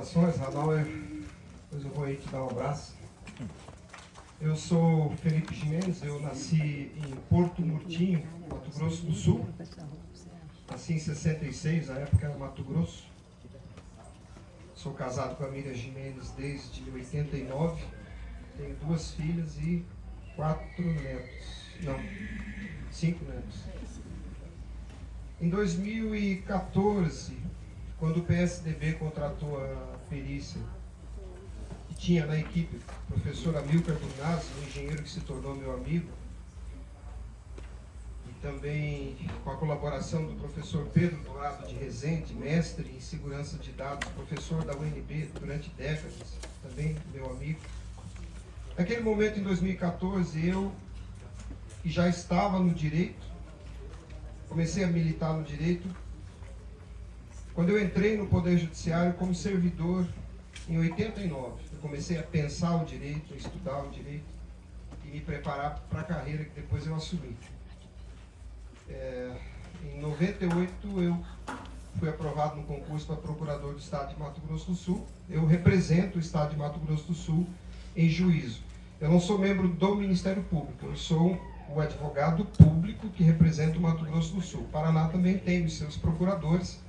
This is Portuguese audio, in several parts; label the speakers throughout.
Speaker 1: apresentações, Hanauer, depois eu vou aí te dar um abraço. Eu sou Felipe Jimenez, eu nasci em Porto Murtinho, Mato Grosso do Sul. Nasci em 66, na época era Mato Grosso. Sou casado com a Miriam Jimenez desde 89. Tenho 2 filhas e 4 netos. Não, 5 netos. Em 2014, quando o PSDB contratou a perícia, que tinha na equipe o professor Amilcar Brunazzi, um engenheiro que se tornou meu amigo, e também com a colaboração do professor Pedro Dourado de Rezende, mestre em segurança de dados, professor da UNB durante décadas, também meu amigo. Naquele momento, em 2014, eu, que já estava no direito, comecei a militar no direito, quando eu entrei no Poder Judiciário como servidor em 89. Eu comecei a pensar o direito, a estudar o direito e me preparar para a carreira que depois eu assumi. Em 98 eu fui aprovado no concurso para procurador do Estado de Mato Grosso do Sul. Eu represento o Estado de Mato Grosso do Sul em juízo. Eu não sou membro do Ministério Público, eu sou o advogado público que representa o Mato Grosso do Sul. O Paraná também tem os seus procuradores.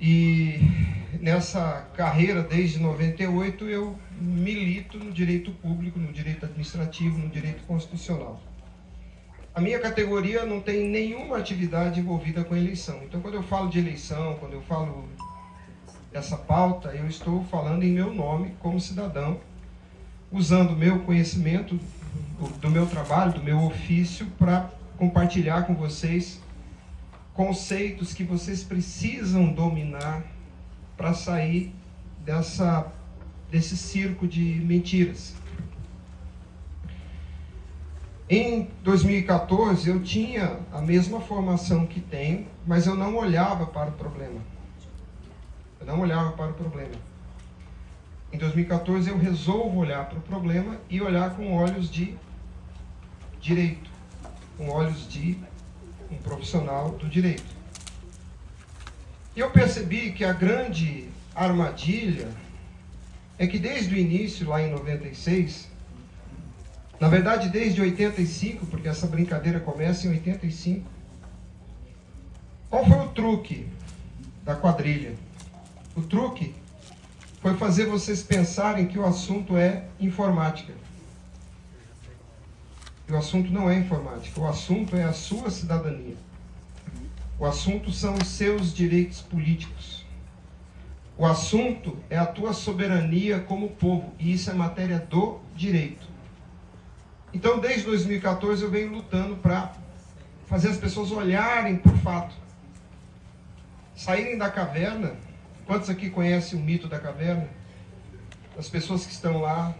Speaker 1: E nessa carreira, desde 98, eu milito no direito público, no direito administrativo, no direito constitucional. A minha categoria não tem nenhuma atividade envolvida com eleição. Então, quando eu falo de eleição, quando eu falo dessa pauta, eu estou falando em meu nome como cidadão, usando o meu conhecimento do meu trabalho, do meu ofício, para compartilhar com vocês conceitos que vocês precisam dominar para sair desse circo de mentiras. Em 2014, eu tinha a mesma formação que tenho, mas eu não olhava para o problema. Em 2014, eu resolvo olhar para o problema e olhar com olhos de direito, com olhos de um profissional do direito. E eu percebi que a grande armadilha é que desde o início, lá em 96, na verdade desde 85, porque essa brincadeira começa em 85, qual foi o truque da quadrilha? O truque foi fazer vocês pensarem que o assunto é informática. E o assunto não é informática, o assunto é a sua cidadania. O assunto são os seus direitos políticos. O assunto é a tua soberania como povo, e isso é matéria do direito. Então, desde 2014, eu venho lutando para fazer as pessoas olharem para o fato. Saírem da caverna. Quantos aqui conhecem o mito da caverna? As pessoas que estão lá,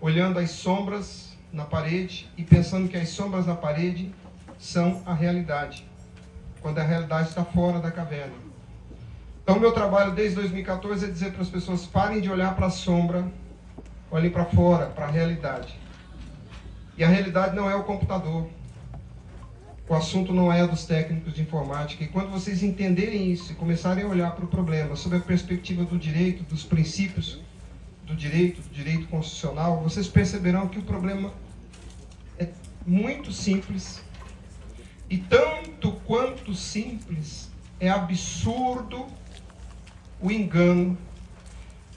Speaker 1: olhando as sombras na parede e pensando que as sombras na parede são a realidade, quando a realidade está fora da caverna. Então, meu trabalho desde 2014 é dizer para as pessoas: parem de olhar para a sombra, olhem para fora, para a realidade. E a realidade não é o computador. O assunto não é dos técnicos de informática. E quando vocês entenderem isso e começarem a olhar para o problema sob a perspectiva do direito, dos princípios do direito constitucional, vocês perceberão que o problema é muito simples. E tanto quanto simples, é absurdo o engano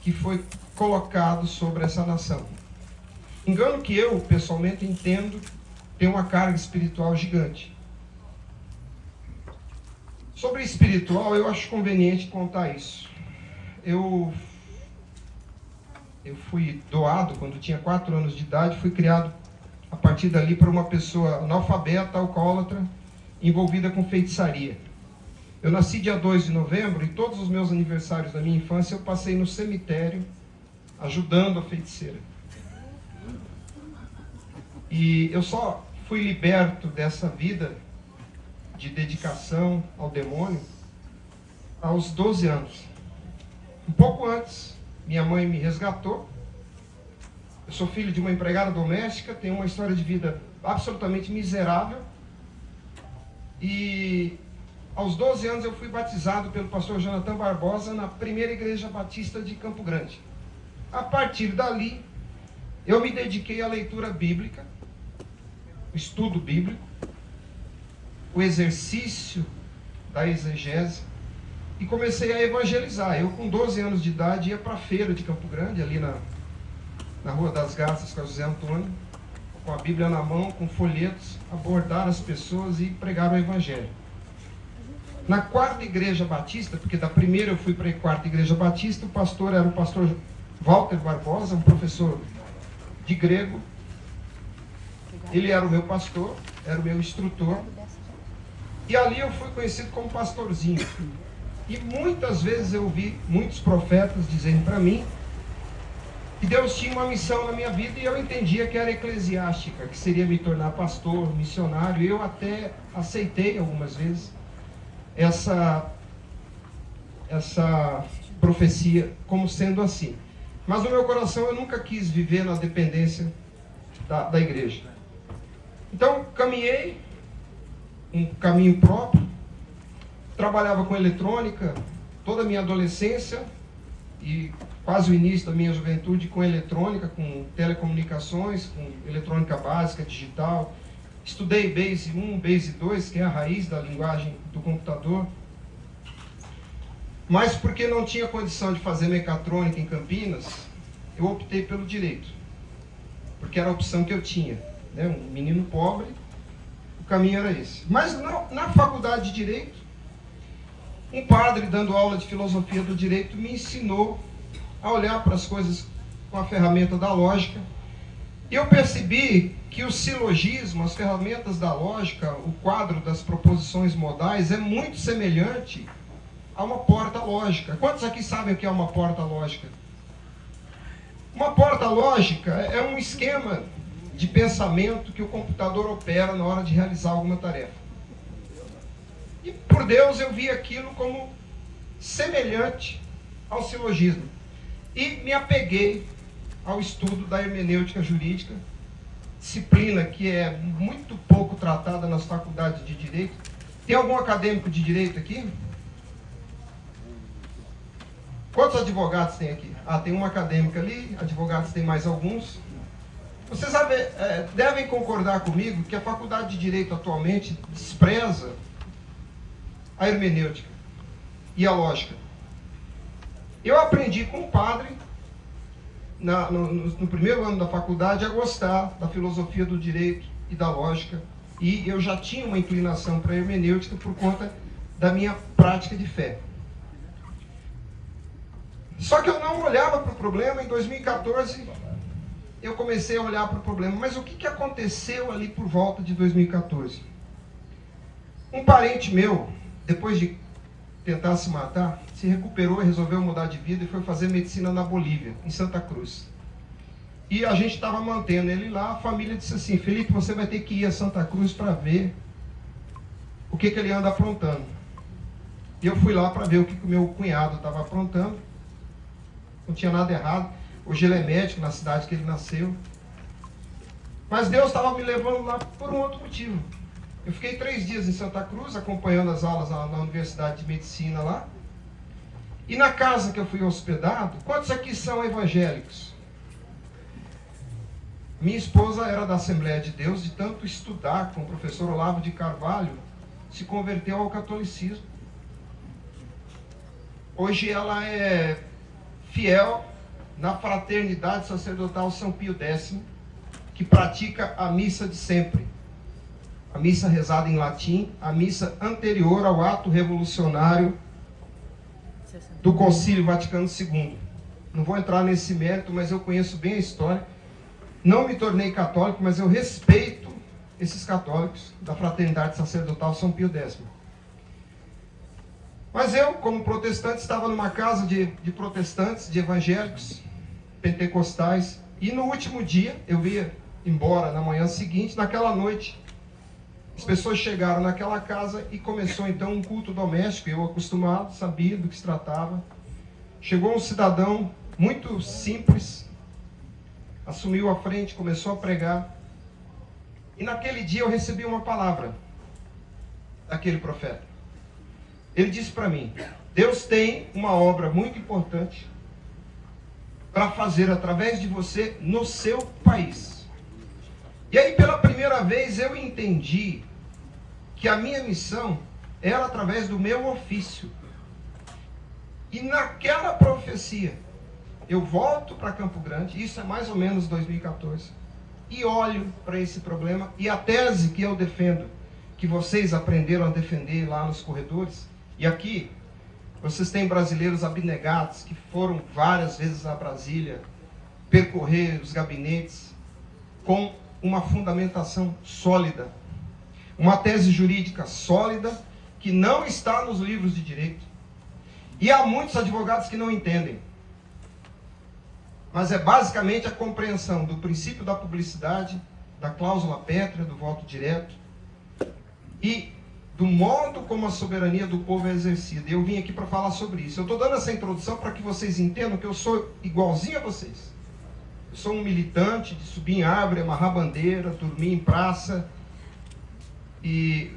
Speaker 1: que foi colocado sobre essa nação. Engano que eu, pessoalmente, entendo tem uma carga espiritual gigante. Sobre espiritual, eu acho conveniente contar isso. Eu fui doado quando tinha 4 anos de idade, fui criado a partir dali por uma pessoa analfabeta, alcoólatra, envolvida com feitiçaria. Eu nasci dia 2 de novembro e todos os meus aniversários da minha infância eu passei no cemitério ajudando a feiticeira. E eu só fui liberto dessa vida de dedicação ao demônio aos 12 anos. Um pouco antes, minha mãe me resgatou. Eu sou filho de uma empregada doméstica, tenho uma história de vida absolutamente miserável. E aos 12 anos eu fui batizado pelo pastor Jonathan Barbosa na primeira igreja batista de Campo Grande. A partir dali, eu me dediquei à leitura bíblica, estudo bíblico, o exercício da exegese, e comecei a evangelizar. Eu, com 12 anos de idade, ia para a feira de Campo Grande, ali na Rua das Garças, com a José Antônio, com a Bíblia na mão, com folhetos, abordar as pessoas e pregar o evangelho. Na quarta igreja batista, porque da primeira eu fui para a quarta igreja batista, o pastor era o pastor Walter Barbosa, um professor de grego. Ele era o meu pastor, era o meu instrutor. E ali eu fui conhecido como pastorzinho. E muitas vezes eu ouvi muitos profetas dizendo para mim que Deus tinha uma missão na minha vida, e eu entendia que era eclesiástica, que seria me tornar pastor, missionário. Eu até aceitei algumas vezes essa profecia como sendo assim. Mas no meu coração eu nunca quis viver na dependência da igreja. Então caminhei um caminho próprio, trabalhava com eletrônica toda a minha adolescência e quase o início da minha juventude com eletrônica, com telecomunicações, com eletrônica básica, digital. Estudei Base 1, Base 2, que é a raiz da linguagem do computador. Mas porque não tinha condição de fazer mecatrônica em Campinas, eu optei pelo direito. Porque era a opção que eu tinha, né? Um menino pobre, o caminho era esse. Mas na faculdade de Direito, um padre dando aula de filosofia do direito me ensinou a olhar para as coisas com a ferramenta da lógica. E eu percebi que o silogismo, as ferramentas da lógica, o quadro das proposições modais é muito semelhante a uma porta lógica. Quantos aqui sabem o que é uma porta lógica? Uma porta lógica é um esquema de pensamento que o computador opera na hora de realizar alguma tarefa. E por Deus eu vi aquilo como semelhante ao silogismo. E me apeguei ao estudo da hermenêutica jurídica, disciplina que é muito pouco tratada nas faculdades de Direito. Tem algum acadêmico de Direito aqui? Quantos advogados tem aqui? Ah, tem uma acadêmica ali, advogados tem mais alguns. Vocês devem concordar comigo que a faculdade de Direito atualmente despreza a hermenêutica e a lógica. Eu aprendi com um padre, no primeiro ano da faculdade, a gostar da filosofia do direito e da lógica, e eu já tinha uma inclinação para a hermenêutica por conta da minha prática de fé. Só que eu não olhava para o problema. Em 2014, eu comecei a olhar para o problema. Mas o que aconteceu ali por volta de 2014? Um parente meu, depois de tentar se matar, se recuperou e resolveu mudar de vida e foi fazer medicina na Bolívia, em Santa Cruz. E a gente estava mantendo ele lá. A família disse assim: Felipe, você vai ter que ir a Santa Cruz para ver o que ele anda aprontando. E eu fui lá para ver o que o meu cunhado estava aprontando. Não tinha nada errado. Hoje ele é médico na cidade que ele nasceu. Mas Deus estava me levando lá por um outro motivo. Eu fiquei 3 dias em Santa Cruz, acompanhando as aulas na Universidade de Medicina lá. E na casa que eu fui hospedado, quantos aqui são evangélicos? Minha esposa era da Assembleia de Deus, de tanto estudar com o professor Olavo de Carvalho, se converteu ao catolicismo. Hoje ela é fiel na Fraternidade Sacerdotal São Pio X, que pratica a missa de sempre. A missa rezada em latim, a missa anterior ao ato revolucionário do Concílio Vaticano II. Não vou entrar nesse mérito, mas eu conheço bem a história. Não me tornei católico, mas eu respeito esses católicos da Fraternidade Sacerdotal São Pio X. Mas eu, como protestante, estava numa casa de protestantes, de evangélicos, pentecostais, e no último dia, eu ia embora na manhã seguinte, naquela noite, as pessoas chegaram naquela casa e começou então um culto doméstico. Eu, acostumado, sabia do que se tratava. Chegou um cidadão muito simples, assumiu a frente, começou a pregar. E naquele dia eu recebi uma palavra daquele profeta. Ele disse para mim: Deus tem uma obra muito importante para fazer através de você no seu país. E aí, pela primeira vez, eu entendi que a minha missão era através do meu ofício. E naquela profecia, eu volto para Campo Grande, isso é mais ou menos 2014, e olho para esse problema, e a tese que eu defendo, que vocês aprenderam a defender lá nos corredores, e aqui, vocês têm brasileiros abnegados que foram várias vezes a Brasília percorrer os gabinetes com uma fundamentação sólida, uma tese jurídica sólida que não está nos livros de direito. E há muitos advogados que não entendem. Mas é basicamente a compreensão do princípio da publicidade, da cláusula pétrea, do voto direto e do modo como a soberania do povo é exercida. Eu vim aqui para falar sobre isso. Eu estou dando essa introdução para que vocês entendam que eu sou igualzinho a vocês. Eu sou um militante de subir em árvore, amarrar bandeira, dormir em praça. E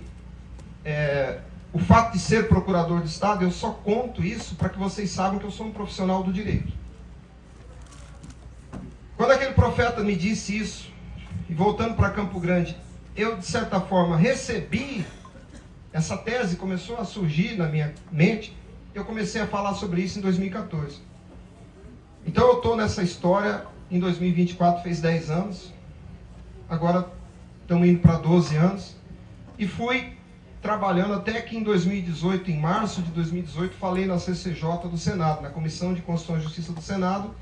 Speaker 1: o fato de ser procurador de Estado, eu só conto isso para que vocês saibam que eu sou um profissional do direito. Quando aquele profeta me disse isso, e voltando para Campo Grande, eu, de certa forma, recebi essa tese, começou a surgir na minha mente, eu comecei a falar sobre isso em 2014. Então eu estou nessa história, em 2024 fez 10 anos, agora estamos indo para 12 anos, e fui trabalhando até que em 2018, em março de 2018, falei na CCJ do Senado, na Comissão de Constituição e Justiça do Senado,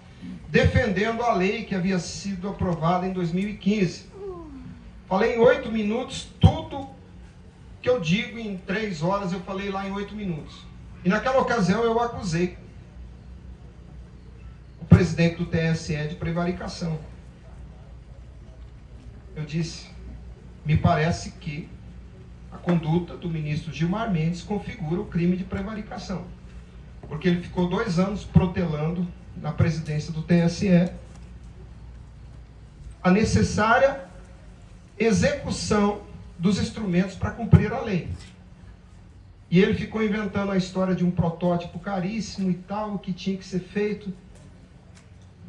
Speaker 1: defendendo a lei que havia sido aprovada em 2015. Falei em 8 minutos, tudo que eu digo em 3 horas, eu falei lá em 8 minutos. E naquela ocasião eu acusei o presidente do TSE de prevaricação. Eu disse: me parece que a conduta do ministro Gilmar Mendes configura o crime de prevaricação. Porque ele ficou 2 anos protelando na presidência do TSE a necessária execução dos instrumentos para cumprir a lei. E ele ficou inventando a história de um protótipo caríssimo e tal, que tinha que ser feito.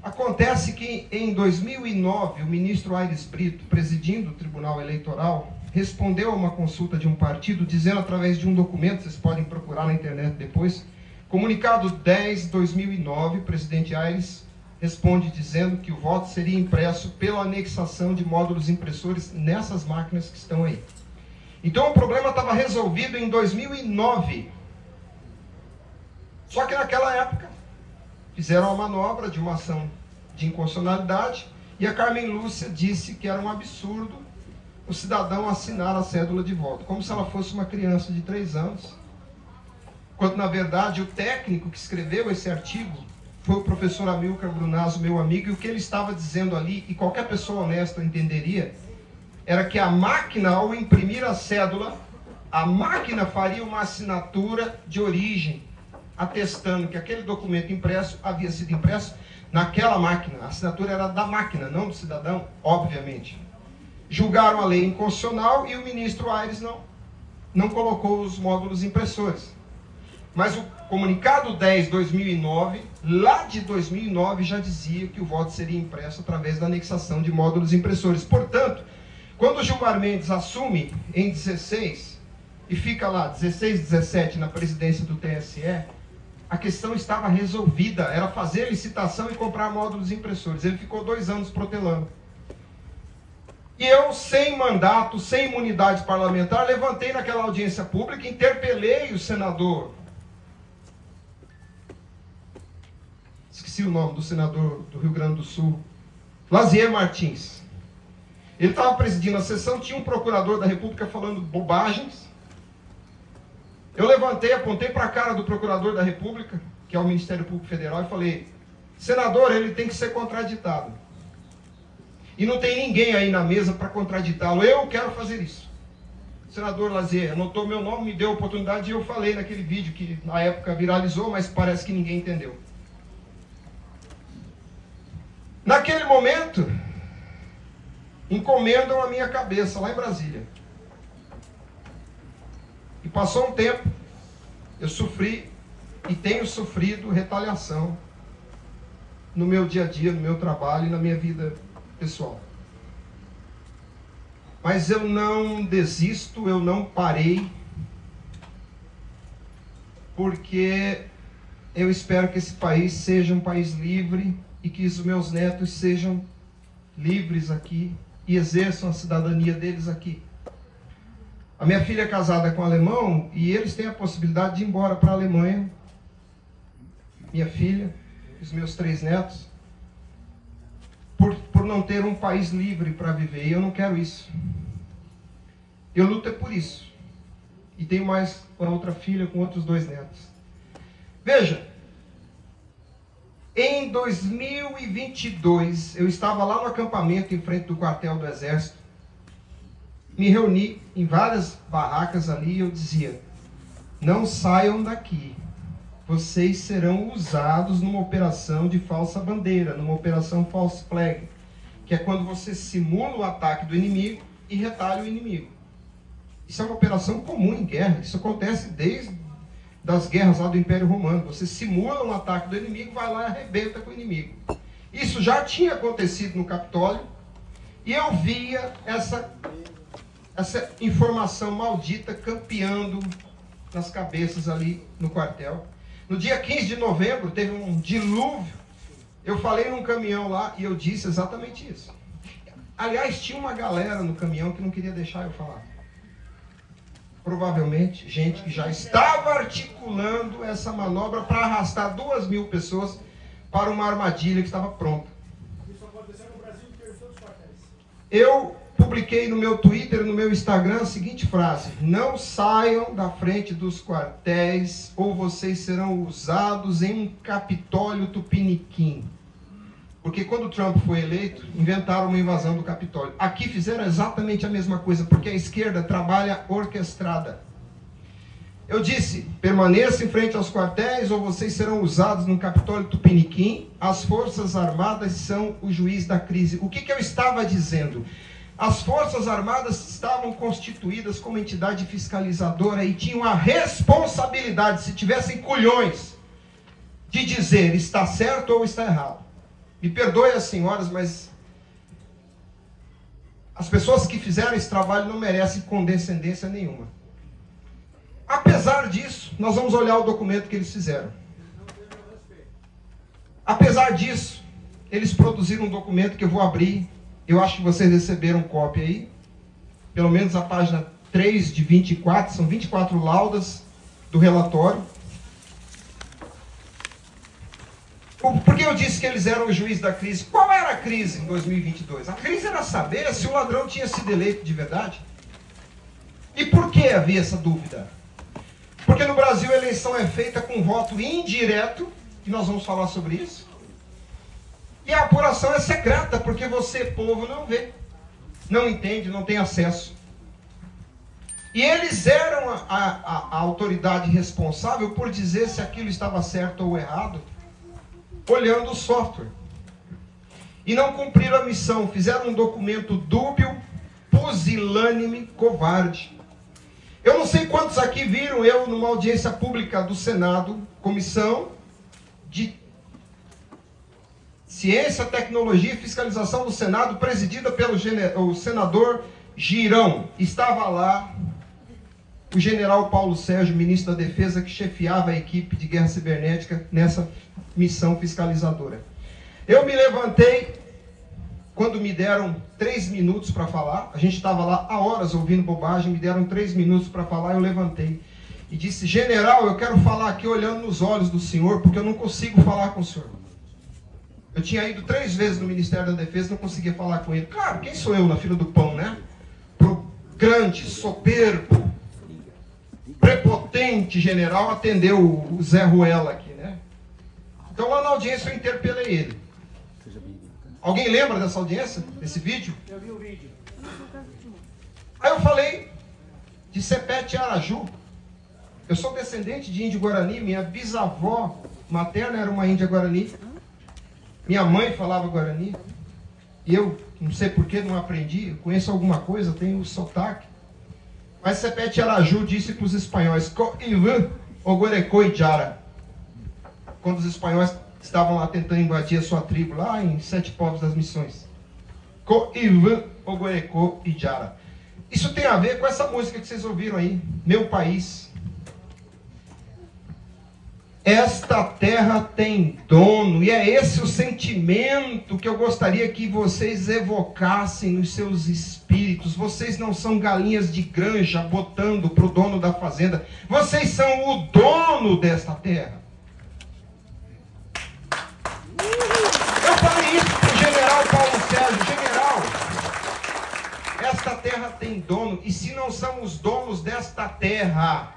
Speaker 1: Acontece que em 2009, o ministro Aires Brito, presidindo o Tribunal Eleitoral, respondeu a uma consulta de um partido, dizendo através de um documento, vocês podem procurar na internet depois, comunicado 10/2009, o presidente Aires responde dizendo que o voto seria impresso pela anexação de módulos impressores nessas máquinas que estão aí. Então o problema estava resolvido em 2009. Só que naquela época fizeram a manobra de uma ação de inconstitucionalidade e a Carmen Lúcia disse que era um absurdo o cidadão assinar a cédula de voto, como se ela fosse uma criança de 3 anos. Quando, na verdade, o técnico que escreveu esse artigo foi o professor Amilcar Brunazzo, meu amigo, e o que ele estava dizendo ali, e qualquer pessoa honesta entenderia, era que a máquina, ao imprimir a cédula, a máquina faria uma assinatura de origem, atestando que aquele documento impresso havia sido impresso naquela máquina. A assinatura era da máquina, não do cidadão, obviamente. Julgaram a lei inconstitucional e o ministro Aires não colocou os módulos impressores. Mas o comunicado 10/2009, lá de 2009, já dizia que o voto seria impresso através da anexação de módulos impressores. Portanto, quando o Gilmar Mendes assume em 16 e fica lá 16, 17 na presidência do TSE, a questão estava resolvida, era fazer licitação e comprar módulos impressores. Ele ficou 2 anos protelando. E eu, sem mandato, sem imunidade parlamentar, levantei naquela audiência pública, interpelei o senador, esqueci o nome do senador do Rio Grande do Sul, Lazier Martins. Ele estava presidindo a sessão, tinha um procurador da República falando bobagens. Eu levantei, apontei para a cara do procurador da República, que é o Ministério Público Federal, e falei: senador, ele tem que ser contraditado. E não tem ninguém aí na mesa para contraditá-lo. Eu quero fazer isso. O senador Lazier anotou meu nome, me deu a oportunidade, e eu falei naquele vídeo que na época viralizou, mas parece que ninguém entendeu. Naquele momento, encomendam a minha cabeça lá em Brasília. E passou um tempo, Eu sofri e tenho sofrido retaliação no meu dia a dia, no meu trabalho e na minha vida pessoal. Mas eu não desisto, eu não parei, porque eu espero que esse país seja um país livre e que os meus netos sejam livres aqui e exerçam a cidadania deles aqui. A minha filha é casada com um alemão e eles têm a possibilidade de ir embora para a Alemanha. Minha filha, os meus 3 netos, por não ter um país livre para viver. E eu não quero isso. Eu luto por isso. E tenho mais uma outra filha com outros 2 netos. Veja, em 2022, eu estava lá no acampamento em frente do quartel do Exército. Me reuni em várias barracas ali e eu dizia: não saiam daqui. Vocês serão usados numa operação de falsa bandeira, numa operação false flag, que é quando você simula o ataque do inimigo e retalha o inimigo. Isso é uma operação comum em guerra. Isso acontece desde das guerras lá do Império Romano. Você simula um ataque do inimigo, vai lá e arrebenta com o inimigo. Isso já tinha acontecido no Capitólio e eu via essa informação maldita campeando nas cabeças ali no quartel. No dia 15 de novembro, teve um dilúvio. Eu falei num caminhão lá e eu disse exatamente isso. Aliás, tinha uma galera no caminhão que não queria deixar eu falar. Provavelmente, gente que já estava articulando essa manobra para arrastar 2.000 pessoas para uma armadilha que estava pronta.
Speaker 2: Isso aconteceu no Brasil inteiro, em todos os quartéis.
Speaker 1: Eu publiquei no meu Twitter e no meu Instagram a seguinte frase: não saiam da frente dos quartéis ou vocês serão usados em um Capitólio tupiniquim. Porque quando o Trump foi eleito, inventaram uma invasão do Capitólio. Aqui fizeram exatamente a mesma coisa, porque a esquerda trabalha orquestrada. Eu disse: permaneça em frente aos quartéis ou vocês serão usados no Capitólio tupiniquim. As Forças Armadas são o juiz da crise. O que eu estava dizendo? As Forças Armadas estavam constituídas como entidade fiscalizadora e tinham a responsabilidade, se tivessem culhões, de dizer está certo ou está errado. Me perdoe as senhoras, mas as pessoas que fizeram esse trabalho não merecem condescendência nenhuma. Apesar disso, nós vamos olhar o documento que eles fizeram. Apesar disso, eles produziram um documento que eu vou abrir. Eu acho que vocês receberam cópia aí. Pelo menos a página 3 de 24, são 24 laudas do relatório. Por que eu disse que eles eram o juiz da crise? Qual era a crise em 2022? A crise era saber se o ladrão tinha sido eleito de verdade. E por que havia essa dúvida? Porque no Brasil a eleição é feita com voto indireto, e nós vamos falar sobre isso. E a apuração é secreta, porque você, povo, não vê, não entende, não tem acesso. E eles eram a autoridade responsável por dizer se aquilo estava certo ou errado, olhando o software. E não cumpriram a missão, fizeram um documento dúbio, pusilânime, covarde. Eu não sei quantos aqui viram eu numa audiência pública do Senado, Comissão de Ciência, Tecnologia e Fiscalização do Senado, presidida pelo o senador Girão. Estava lá o general Paulo Sérgio, ministro da Defesa, que chefiava a equipe de guerra cibernética nessa missão fiscalizadora. Eu me levantei quando me deram 3 minutos para falar. A gente estava lá há horas ouvindo bobagem, me deram 3 minutos para falar, eu levantei e disse: general, eu quero falar aqui olhando nos olhos do senhor, porque eu não consigo falar com o senhor. Eu tinha ido 3 vezes no Ministério da Defesa, não conseguia falar com ele. Claro, quem sou eu na fila do pão, né? Pro grande, soberbo, prepotente general atendeu o Zé Ruela aqui, né? Então lá na audiência eu interpelei ele. Alguém lembra dessa audiência? Desse vídeo?
Speaker 2: Eu vi o vídeo.
Speaker 1: Aí eu falei de Sepete Araju. Eu sou descendente de índio Guarani, minha bisavó materna era uma índia Guarani. Minha mãe falava Guarani. E eu, não sei porquê, não aprendi. Eu conheço alguma coisa, tenho o sotaque. Mas Sepete Araju disse para os espanhóis: "Coivan Oguerecó e Jara. Quando os espanhóis estavam lá tentando invadir a sua tribo, lá em Sete Povos das Missões. Coivan, Oguerecó e Jara. Isso tem a ver com essa música que vocês ouviram aí, Meu País. Esta terra tem dono, e é esse o sentimento que eu gostaria que vocês evocassem nos seus espíritos. Vocês não são galinhas de granja botando para o dono da fazenda. Vocês são o dono desta terra. Eu falei isso para o general Paulo Sérgio. General, esta terra tem dono, e se não são os donos desta terra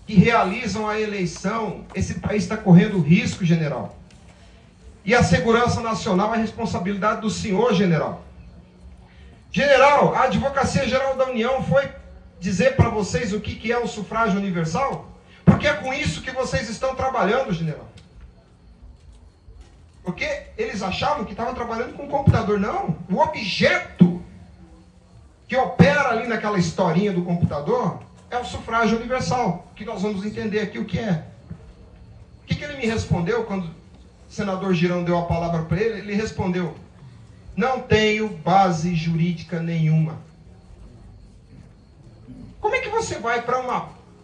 Speaker 1: que realizam a eleição, esse país está correndo risco, general. E a segurança nacional é responsabilidade do senhor, general. General, a Advocacia Geral da União foi dizer para vocês o que é o sufrágio universal? Porque é com isso que vocês estão trabalhando, general. Porque eles achavam que estavam trabalhando com um computador. Não, o objeto que opera ali naquela historinha do computador é o sufrágio universal, que nós vamos entender aqui o que é. O que ele me respondeu quando o senador Girão deu a palavra para ele? Ele respondeu: não tenho base jurídica nenhuma. Como é que você vai para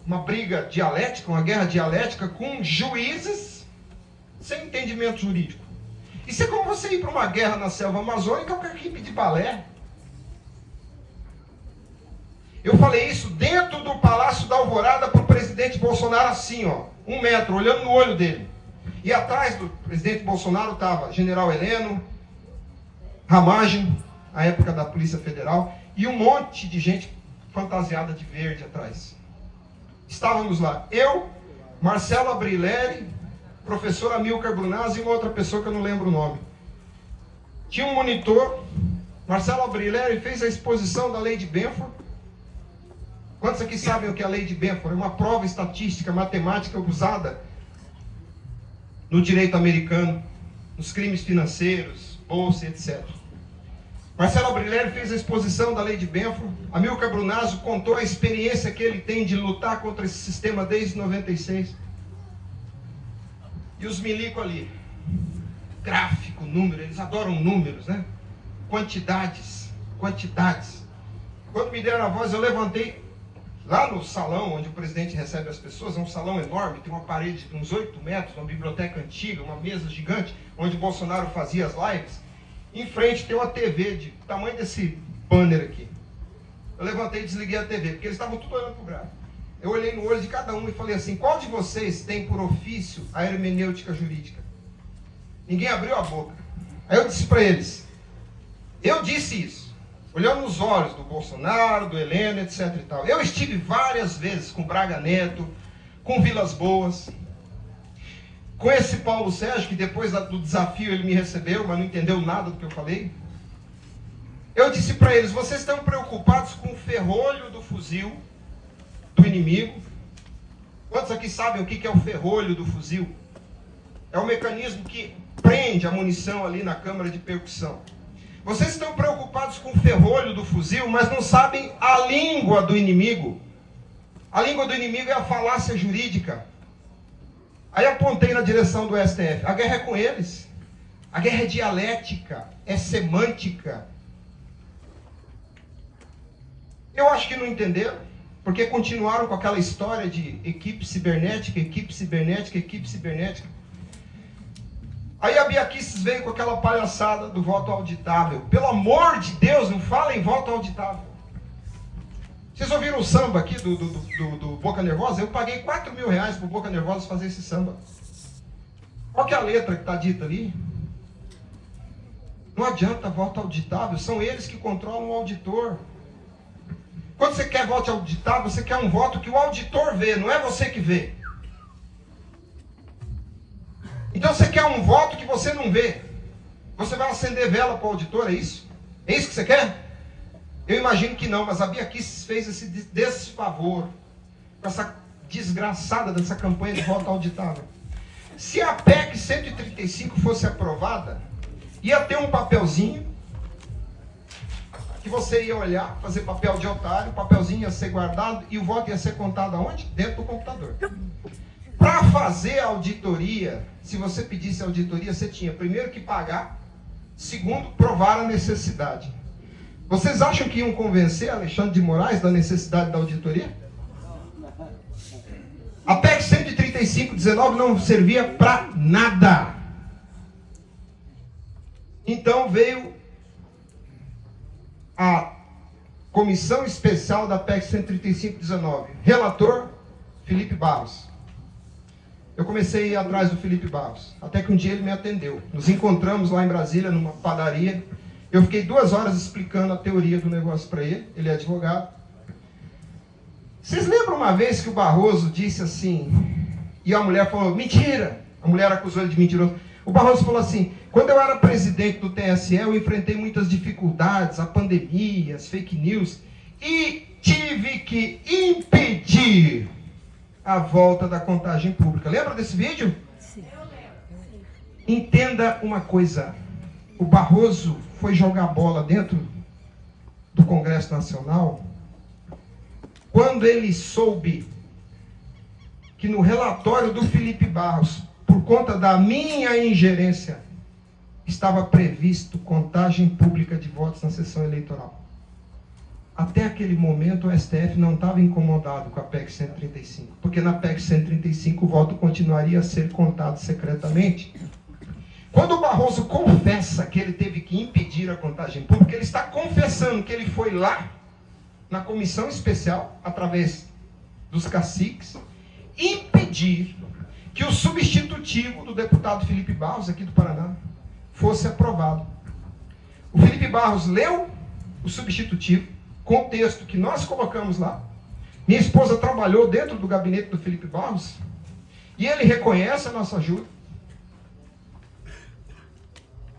Speaker 1: uma briga dialética, uma guerra dialética com juízes sem entendimento jurídico? Isso é como você ir para uma guerra na selva amazônica com a equipe de balé. Eu falei isso dentro do Palácio da Alvorada para o presidente Bolsonaro assim, ó, 1 metro, olhando no olho dele. E atrás do presidente Bolsonaro estava General Heleno, Ramagem, a época da Polícia Federal, e um monte de gente fantasiada de verde atrás. Estávamos lá, eu, Marcelo Abrileri, professor Amilcar Brunazzi e uma outra pessoa que eu não lembro o nome. Tinha um monitor, Marcelo Abrileri fez a exposição da Lei de Benford. Quantos aqui sabem o que é a Lei de Benford? É uma prova estatística, matemática usada no direito americano, nos crimes financeiros, bolsa, etc. Marcelo Abrileri fez a exposição da Lei de Benford. Amilcar Brunazzi contou a experiência que ele tem de lutar contra esse sistema desde 96. E os milico ali, gráfico, número, eles adoram números, né? Quantidades. Quando me deram a voz, eu levantei. Lá no salão onde o presidente recebe as pessoas, é um salão enorme, tem uma parede de uns 8 metros, uma biblioteca antiga, uma mesa gigante, onde Bolsonaro fazia as lives. Em frente tem uma TV de tamanho desse banner aqui. Eu levantei e desliguei a TV, porque eles estavam tudo olhando para o gráfico. Eu olhei no olho de cada um e falei assim: qual de vocês tem por ofício a hermenêutica jurídica? Ninguém abriu a boca. Aí eu disse para eles, eu disse isso, olhando nos olhos do Bolsonaro, do Heleno, etc e tal. Eu estive várias vezes com Braga Neto, com Vilas Boas, com esse Paulo Sérgio, que depois do desafio ele me recebeu, mas não entendeu nada do que eu falei. Eu disse para eles: vocês estão preocupados com o ferrolho do fuzil do inimigo? Quantos aqui sabem o que é o ferrolho do fuzil? É o mecanismo que prende a munição ali na câmara de percussão. Vocês estão preocupados com o ferrolho do fuzil, mas não sabem a língua do inimigo. A língua do inimigo é a falácia jurídica. Aí apontei na direção do STF. A guerra é com eles. A guerra é dialética, é semântica. Eu acho que não entenderam, porque continuaram com aquela história de equipe cibernética. Aí a Bia Kicis veio com aquela palhaçada do voto auditável. Pelo amor de Deus, não fala em voto auditável. Vocês ouviram o samba aqui do Boca Nervosa? Eu paguei R$4.000 pro Boca Nervosa fazer esse samba. Qual que é a letra que está dita ali? Não adianta voto auditável, são eles que controlam o auditor. Quando você quer voto auditável, você quer um voto que o auditor vê, não é você que vê. Então você quer um voto que você não vê. Você vai acender vela para o auditor, é isso? É isso que você quer? Eu imagino que não, mas a Bia Kicis fez esse desfavor com essa desgraçada dessa campanha de voto auditável. Se a PEC 135 fosse aprovada, ia ter um papelzinho que você ia olhar, fazer papel de otário, o papelzinho ia ser guardado e o voto ia ser contado aonde? Dentro do computador. Para fazer a auditoria, se você pedisse auditoria, você tinha primeiro que pagar, segundo, provar a necessidade. Vocês acham que iam convencer Alexandre de Moraes da necessidade da auditoria? A PEC 135/19 não servia para nada. Então veio a comissão especial da PEC 135/19. Relator, Felipe Barros. Eu comecei a ir atrás do Felipe Barros, até que um dia ele me atendeu. Nos encontramos lá em Brasília, numa padaria. Eu fiquei 2 horas explicando a teoria do negócio para ele. Ele é advogado. Vocês lembram uma vez que o Barroso disse assim, e a mulher falou, mentira! A mulher acusou ele de mentiroso. O Barroso falou assim, quando eu era presidente do TSE, eu enfrentei muitas dificuldades, a pandemia, as fake news, e tive que impedir a volta da contagem pública. Lembra desse vídeo? Sim. Entenda uma coisa. O Barroso foi jogar bola dentro do Congresso Nacional quando ele soube que no relatório do Felipe Barros, por conta da minha ingerência, estava previsto contagem pública de votos na sessão eleitoral. Até aquele momento o STF não estava incomodado com a PEC 135, porque na PEC 135 o voto continuaria a ser contado secretamente. Quando o Barroso confessa que ele teve que impedir a contagem pública, ele está confessando que ele foi lá na comissão especial, através dos caciques, impedir que o substitutivo do deputado Felipe Barros, aqui do Paraná, fosse aprovado. O Felipe Barros leu o substitutivo, com o texto que nós colocamos lá. Minha esposa trabalhou dentro do gabinete do Felipe Barros, e ele reconhece a nossa ajuda.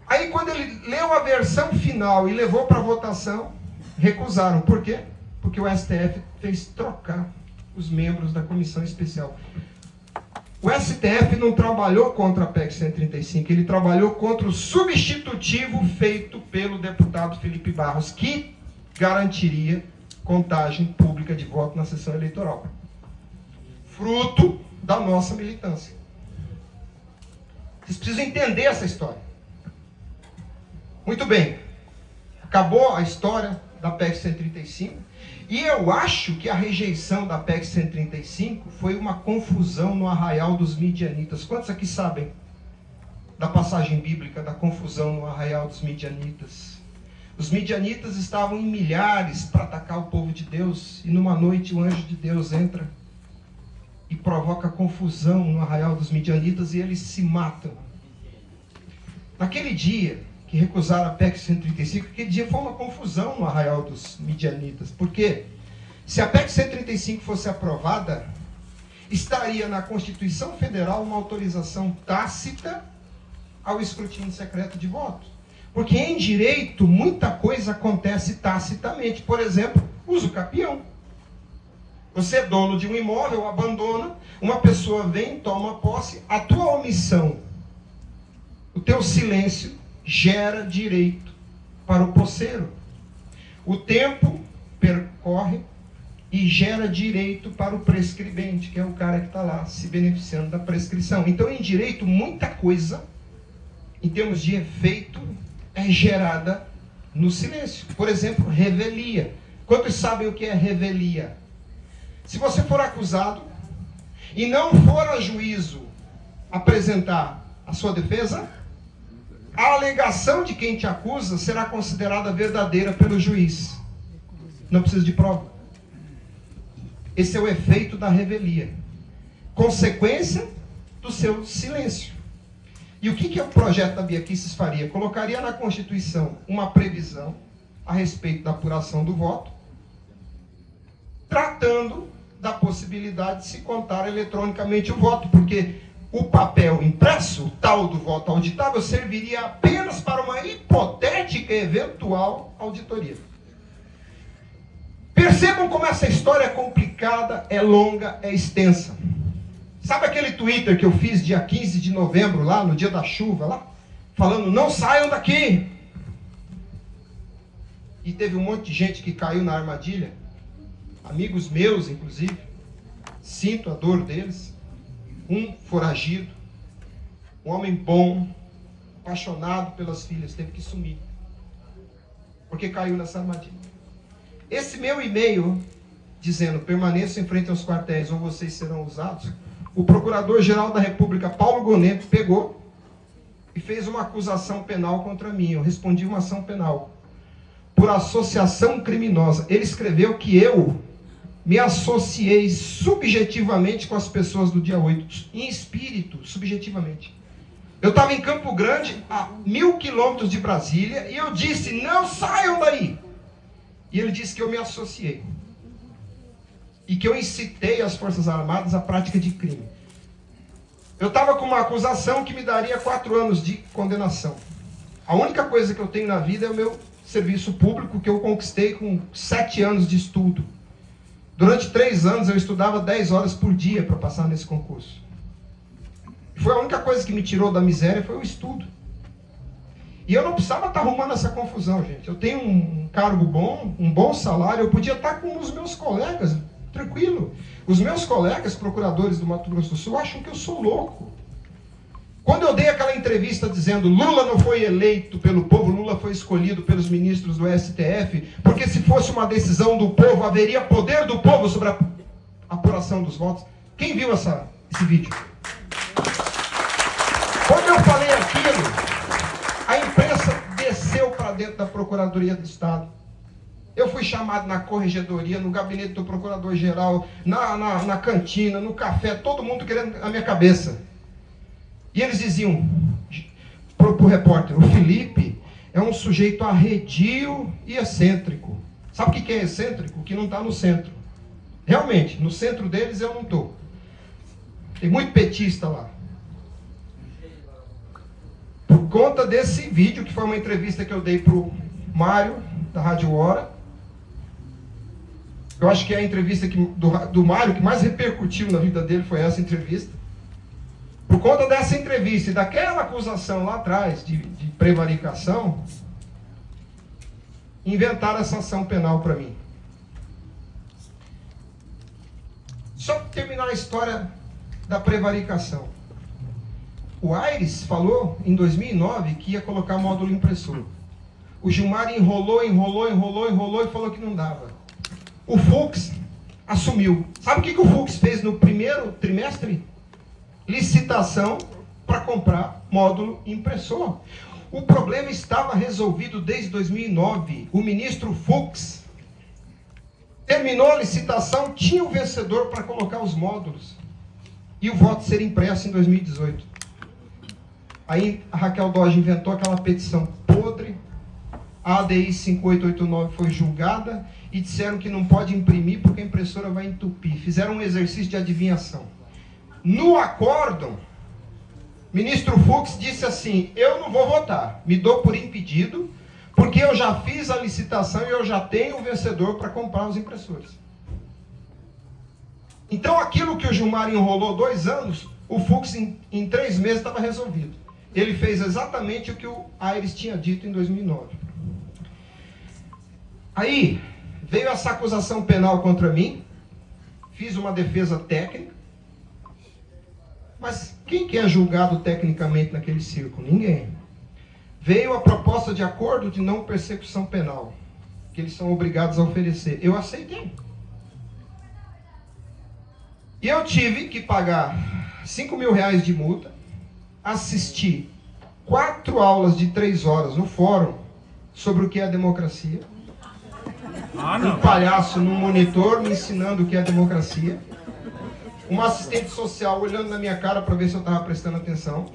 Speaker 1: Aí quando ele leu a versão final e levou para votação, recusaram. Por quê? Porque o STF fez trocar os membros da comissão especial. O STF não trabalhou contra a PEC 135, ele trabalhou contra o substitutivo feito pelo deputado Felipe Barros, que garantiria contagem pública de voto na sessão eleitoral. Fruto da nossa militância. Vocês precisam entender essa história. Muito bem. Acabou a história da PEC 135. E eu acho que a rejeição da PEC 135 foi uma confusão no arraial dos midianitas. Quantos aqui sabem da passagem bíblica da confusão no arraial dos midianitas? Os midianitas estavam em milhares para atacar o povo de Deus, e numa noite o anjo de Deus entra e provoca confusão no arraial dos midianitas e eles se matam. Naquele dia que recusaram a PEC 135, aquele dia foi uma confusão no arraial dos midianitas. Por quê? Se a PEC 135 fosse aprovada, estaria na Constituição Federal uma autorização tácita ao escrutínio secreto de voto. Porque em direito, muita coisa acontece tacitamente. Por exemplo, uso capião. Você é dono de um imóvel, abandona, uma pessoa vem, toma posse, a tua omissão, o teu silêncio, gera direito para o posseiro. O tempo percorre e gera direito para o prescribente, que é o cara que está lá se beneficiando da prescrição. Então, em direito, muita coisa, em termos de efeito, é gerada no silêncio. Por exemplo, revelia. Quantos sabem o que é revelia? Se você for acusado e não for a juízo apresentar a sua defesa, a alegação de quem te acusa será considerada verdadeira pelo juiz. Não precisa de prova. Esse é o efeito da revelia. Consequência do seu silêncio. E o que o projeto da Bia Kicis faria? Colocaria na Constituição uma previsão a respeito da apuração do voto, tratando da possibilidade de se contar eletronicamente o voto, porque o papel impresso, tal do voto auditável, serviria apenas para uma hipotética e eventual auditoria. Percebam como essa história é complicada, é longa, é extensa. Sabe aquele Twitter que eu fiz dia 15 de novembro, lá no dia da chuva, lá? Falando, não saiam daqui. e teve um monte de gente que caiu na armadilha, amigos meus, inclusive, sinto a dor deles. Um foragido, um homem bom, apaixonado pelas filhas, teve que sumir, porque caiu nessa armadilha. Esse meu e-mail, dizendo, permaneçam em frente aos quartéis ou vocês serão usados, o Procurador-Geral da República, Paulo Gonet, pegou e fez uma acusação penal contra mim. Eu respondi uma ação penal por associação criminosa. Ele escreveu que eu me associei subjetivamente com as pessoas do dia 8, em espírito, subjetivamente. Eu estava em Campo Grande, a 1.000 quilômetros de Brasília, e eu disse, não saiam daí. E ele disse que eu me associei. E que eu incitei as Forças Armadas à prática de crime. Eu estava com uma acusação que me daria 4 anos de condenação. A única coisa que eu tenho na vida é o meu serviço público, que eu conquistei com 7 anos de estudo. Durante 3 anos eu estudava 10 horas por dia para passar nesse concurso. Foi a única coisa que me tirou da miséria, foi o estudo. E eu não precisava estar arrumando essa confusão, gente. Eu tenho um cargo bom, um bom salário, eu podia estar com os meus colegas, tranquilo. Os meus colegas procuradores do Mato Grosso do Sul acham que eu sou louco. Quando eu dei aquela entrevista dizendo Lula não foi eleito pelo povo, Lula foi escolhido pelos ministros do STF, porque se fosse uma decisão do povo, haveria poder do povo sobre a apuração dos votos. Quem viu esse vídeo? Quando eu falei aquilo, a imprensa desceu para dentro da Procuradoria do Estado. Eu fui chamado na corregedoria, no gabinete do Procurador-Geral, na cantina, no café, todo mundo querendo a minha cabeça. E eles diziam para o repórter, o Felipe é um sujeito arredio e excêntrico. Sabe o que é excêntrico? O que não está no centro. Realmente, no centro deles eu não estou. Tem muito petista lá. Por conta desse vídeo, que foi uma entrevista que eu dei para o Mário, da Rádio Hora. Eu acho que a entrevista do Mário que mais repercutiu na vida dele foi essa entrevista. Por conta dessa entrevista e daquela acusação lá atrás de prevaricação, inventaram essa ação penal para mim. Só para terminar a história da prevaricação. O Aires falou em 2009 que ia colocar módulo impressor. O Gilmar enrolou e falou que não dava. O Fux assumiu. Sabe o que o Fux fez no primeiro trimestre? Licitação para comprar módulo impressor. O problema estava resolvido desde 2009. O ministro Fux terminou a licitação, tinha o vencedor para colocar os módulos. E o voto ser impresso em 2018. Aí a Raquel Dodge inventou aquela petição podre. A ADI 5889 foi julgada e disseram que não pode imprimir porque a impressora vai entupir. Fizeram um exercício de adivinhação. No acórdão, ministro Fux disse assim, eu não vou votar, me dou por impedido, porque eu já fiz a licitação e eu já tenho o vencedor para comprar os impressores. Então aquilo que o Gilmar enrolou 2 anos, o Fux em 3 meses estava resolvido. Ele fez exatamente o que o Aires tinha dito em 2009. Aí, veio essa acusação penal contra mim, fiz uma defesa técnica, mas quem que é julgado tecnicamente naquele círculo? Ninguém. Veio a proposta de acordo de não persecução penal, que eles são obrigados a oferecer. Eu aceitei. E eu tive que pagar R$5.000 de multa, assistir 4 aulas de 3 horas no fórum sobre o que é democracia. Um palhaço num monitor me ensinando o que é democracia. Uma assistente social olhando na minha cara para ver se eu estava prestando atenção.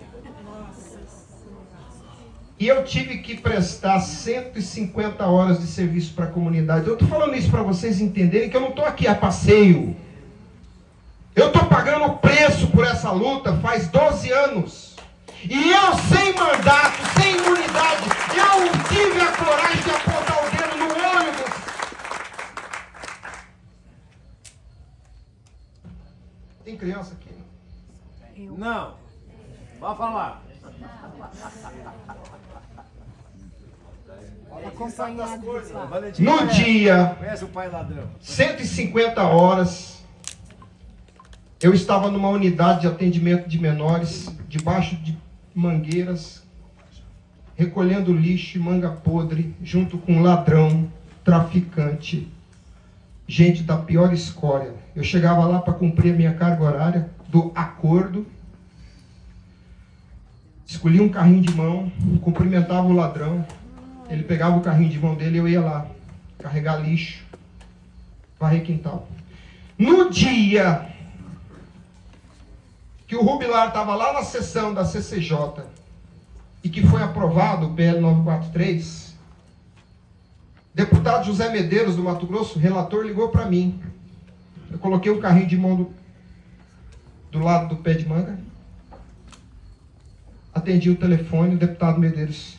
Speaker 1: E eu tive que prestar 150 horas de serviço para a comunidade. Eu estou falando isso para vocês entenderem que eu não estou aqui a passeio. Eu estou pagando o preço por essa luta faz 12 anos. E eu, sem mandato, sem imunidade, eu tive a coragem de apontar o dedo no olho desses. Tem criança aqui?
Speaker 3: Não. Pode falar. Acompanhado do pai.
Speaker 4: Valentim,
Speaker 1: No dia,
Speaker 4: conhece o pai ladrão?
Speaker 1: 150 horas, eu estava numa unidade de atendimento de menores, debaixo de mangueiras, recolhendo lixo e manga podre, junto com ladrão, traficante, gente da pior escória. Eu chegava lá para cumprir a minha carga horária do acordo, escolhia um carrinho de mão, cumprimentava o ladrão, ele pegava o carrinho de mão dele e eu ia lá carregar lixo, varrer quintal. No dia que o Rubilar estava lá na sessão da CCJ e que foi aprovado o PL 943, deputado José Medeiros do Mato Grosso, relator, ligou para mim. Eu coloquei o carrinho de mão do lado do pé de manga, atendi o telefone, o deputado Medeiros: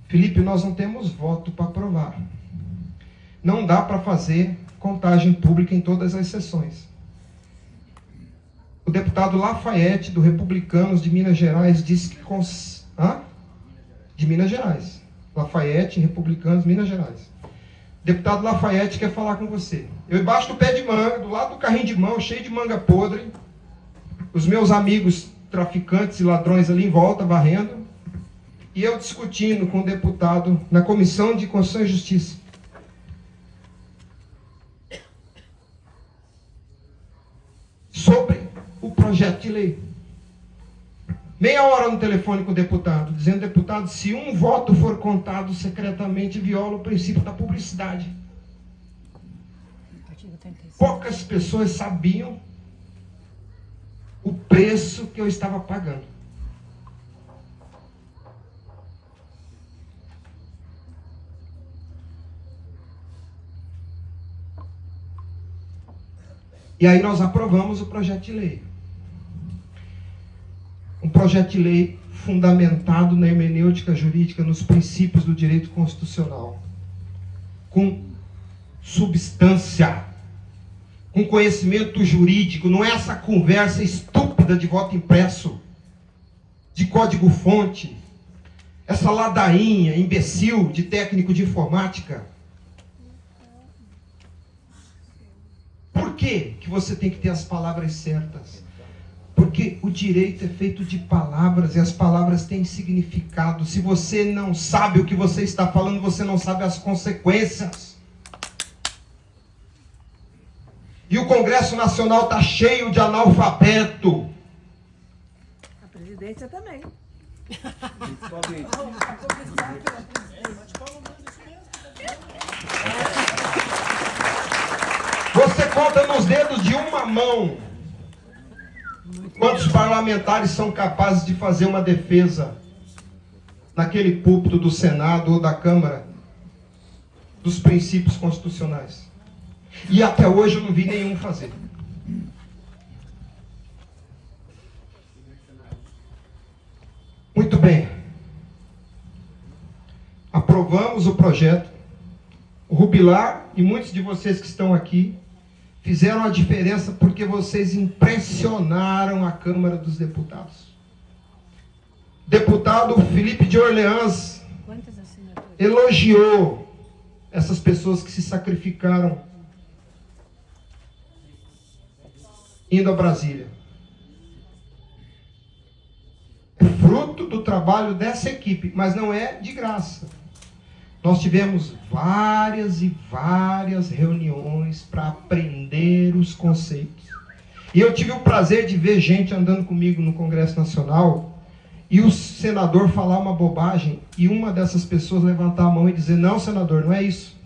Speaker 1: Felipe, nós não temos voto para aprovar. Não dá para fazer contagem pública em todas as sessões. O deputado Lafayette, do Republicanos de Minas Gerais, disse que... De Minas Gerais. Lafayette, Republicanos, Minas Gerais. Deputado Lafayette quer falar com você. Eu embaixo do pé de manga, do lado do carrinho de mão, cheio de manga podre. Os meus amigos traficantes e ladrões ali em volta, varrendo. E eu discutindo com o deputado na Comissão de Constituição e Justiça. Sobre o projeto de lei. Meia hora no telefone com o deputado, dizendo: deputado, se um voto for contado secretamente, viola o princípio da publicidade. Poucas pessoas sabiam o preço que eu estava pagando. E aí nós aprovamos o projeto de lei. Um projeto de lei fundamentado na hermenêutica jurídica, nos princípios do direito constitucional, com substância, com conhecimento jurídico, não é essa conversa estúpida de voto impresso, de código-fonte, essa ladainha imbecil de técnico de informática. Por que você tem que ter as palavras certas? Porque o direito é feito de palavras e as palavras têm significado. Se você não sabe o que você está falando, você não sabe as consequências. E o Congresso Nacional está cheio de analfabeto.
Speaker 3: A presidência também.
Speaker 1: Você conta nos dedos de uma mão quantos parlamentares são capazes de fazer uma defesa naquele púlpito do Senado ou da Câmara dos princípios constitucionais. E até hoje eu não vi nenhum fazer. Muito bem. Aprovamos o projeto. O Rubilar e muitos de vocês que estão aqui fizeram a diferença porque vocês impressionaram a Câmara dos Deputados. Deputado Felipe de Orleans elogiou essas pessoas que se sacrificaram indo a Brasília. É fruto do trabalho dessa equipe, mas não é de graça. Nós tivemos várias e várias reuniões para aprender os conceitos. E eu tive o prazer de ver gente andando comigo no Congresso Nacional e o senador falar uma bobagem e uma dessas pessoas levantar a mão e dizer: não, senador, não é isso.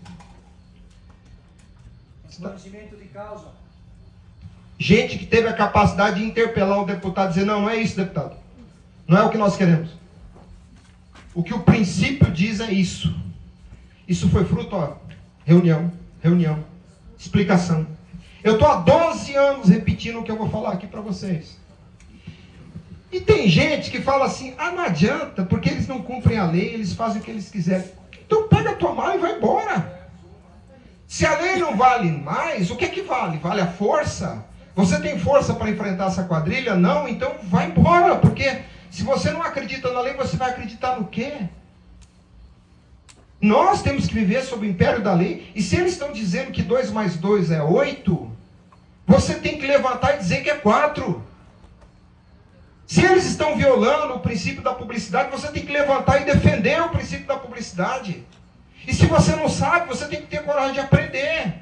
Speaker 2: Conhecimento de causa.
Speaker 1: Gente que teve a capacidade de interpelar o deputado e dizer: não, não é isso, deputado. Não é o que nós queremos. O que o princípio diz é isso. Isso foi fruto, reunião, explicação. Eu estou há 12 anos repetindo o que eu vou falar aqui para vocês. E tem gente que fala assim: não adianta, porque eles não cumprem a lei, eles fazem o que eles quiserem. Então pega a tua mala e vai embora. Se a lei não vale mais, o que é que vale? Vale a força? Você tem força para enfrentar essa quadrilha? Não? Então vai embora, porque se você não acredita na lei, você vai acreditar no quê? Nós temos que viver sob o império da lei. E se eles estão dizendo que 2 mais 2 é 8, você tem que levantar e dizer que é 4. Se eles estão violando o princípio da publicidade, você tem que levantar e defender o princípio da publicidade. E se você não sabe, você tem que ter coragem de aprender.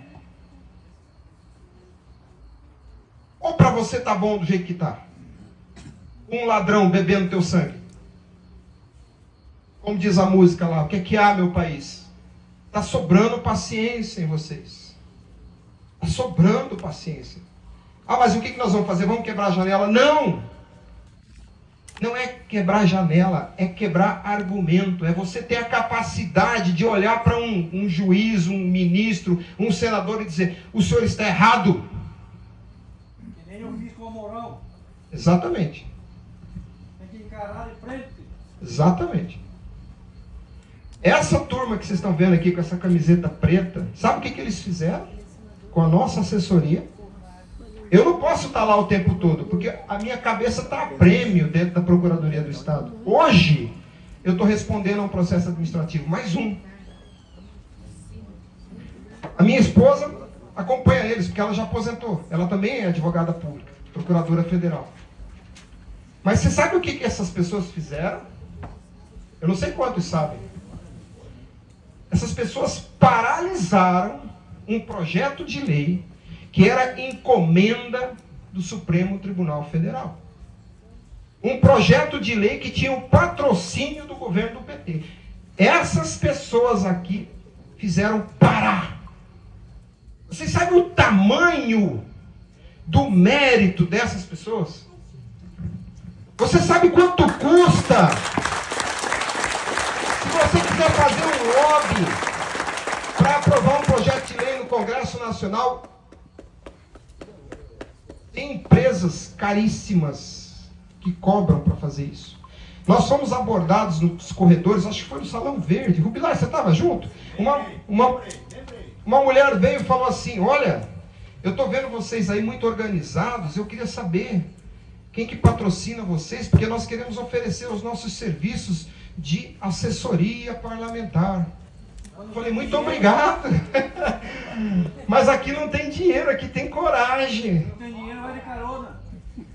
Speaker 1: Ou para você tá bom do jeito que tá? Um ladrão bebendo teu sangue. Como diz a música lá, o que é que há, meu país? Está sobrando paciência em vocês. Está sobrando paciência. Ah, mas o que nós vamos fazer? Vamos quebrar a janela? Não! Não é quebrar janela, é quebrar argumento. É você ter a capacidade de olhar para um juiz, um ministro, um senador e dizer, o senhor está errado.
Speaker 2: Que nem eu fiz com o Mourão.
Speaker 1: Exatamente.
Speaker 2: Tem que encarar de frente.
Speaker 1: Exatamente. Essa turma que vocês estão vendo aqui com essa camiseta preta, sabe o que eles fizeram? Com a nossa assessoria? Eu não posso estar lá o tempo todo, porque a minha cabeça está a prêmio dentro da Procuradoria do Estado. Hoje, eu estou respondendo a um processo administrativo, mais um. A minha esposa acompanha eles, porque ela já aposentou. Ela também é advogada pública, procuradora federal. Mas você sabe o que essas pessoas fizeram? Eu não sei quantos sabem. Essas pessoas paralisaram um projeto de lei que era encomenda do Supremo Tribunal Federal. Um projeto de lei que tinha o patrocínio do governo do PT. Essas pessoas aqui fizeram parar. Vocês sabem o tamanho do mérito dessas pessoas? Você sabe quanto custa? Se você quiser fazer um lobby para aprovar um projeto de lei no Congresso Nacional, tem empresas caríssimas que cobram para fazer isso. Nós fomos abordados nos corredores, acho que foi no Salão Verde. Rubilar, você estava junto? Uma mulher veio e falou assim, olha, eu estou vendo vocês aí muito organizados, eu queria saber quem que patrocina vocês, porque nós queremos oferecer os nossos serviços de assessoria parlamentar. Eu falei, muito obrigado. Mas aqui não tem dinheiro, aqui tem coragem.
Speaker 2: Não tem dinheiro, vai de carona.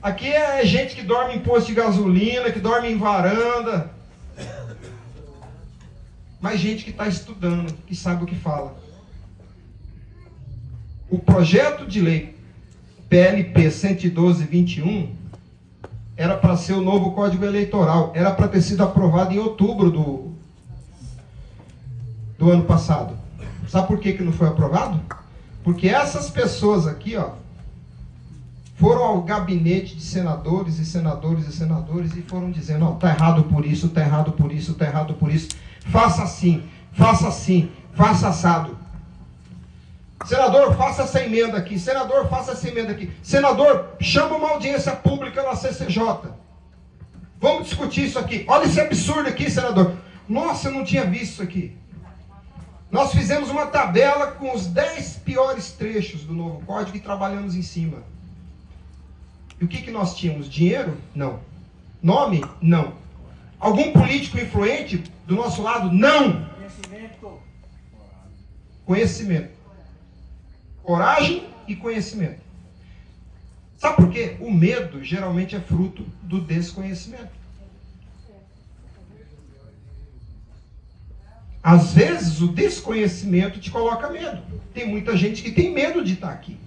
Speaker 1: Aqui é gente que dorme em posto de gasolina, que dorme em varanda. Mas gente que está estudando, que sabe o que fala. O projeto de lei PLP 112/21 era para ser o novo Código Eleitoral. Era para ter sido aprovado em outubro do ano passado. Sabe por que não foi aprovado? Porque essas pessoas aqui, ó, foram ao gabinete de senadores e senadores e senadores e foram dizendo, ó, tá errado por isso, tá errado por isso, tá errado por isso. Faça assim, faça assado. Senador, faça essa emenda aqui. Senador, faça essa emenda aqui. Senador, chama uma audiência pública na CCJ. Vamos discutir isso aqui. Olha esse absurdo aqui, senador. Nossa, eu não tinha visto isso aqui. Nós fizemos uma tabela com os 10 piores trechos do novo código e trabalhamos em cima. E o que nós tínhamos? Dinheiro? Não. Nome? Não. Algum político influente do nosso lado? Não.
Speaker 2: Conhecimento.
Speaker 1: Conhecimento. Coragem e conhecimento. Sabe por quê? O medo geralmente é fruto do desconhecimento. Às vezes o desconhecimento te coloca medo. Tem muita gente que tem medo de estar aqui.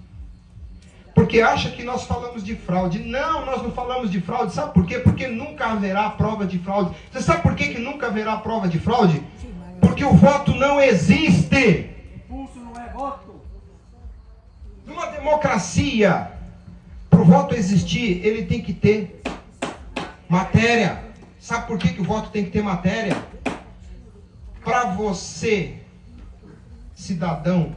Speaker 1: Porque acha que nós falamos de fraude. Não, nós não falamos de fraude. Sabe por quê? Porque nunca haverá prova de fraude. Você sabe por que nunca haverá prova de fraude? Porque o voto não existe.
Speaker 2: Impulso não é voto.
Speaker 1: Numa democracia, para o voto existir, ele tem que ter matéria. Sabe por que o voto tem que ter matéria? Para você, cidadão,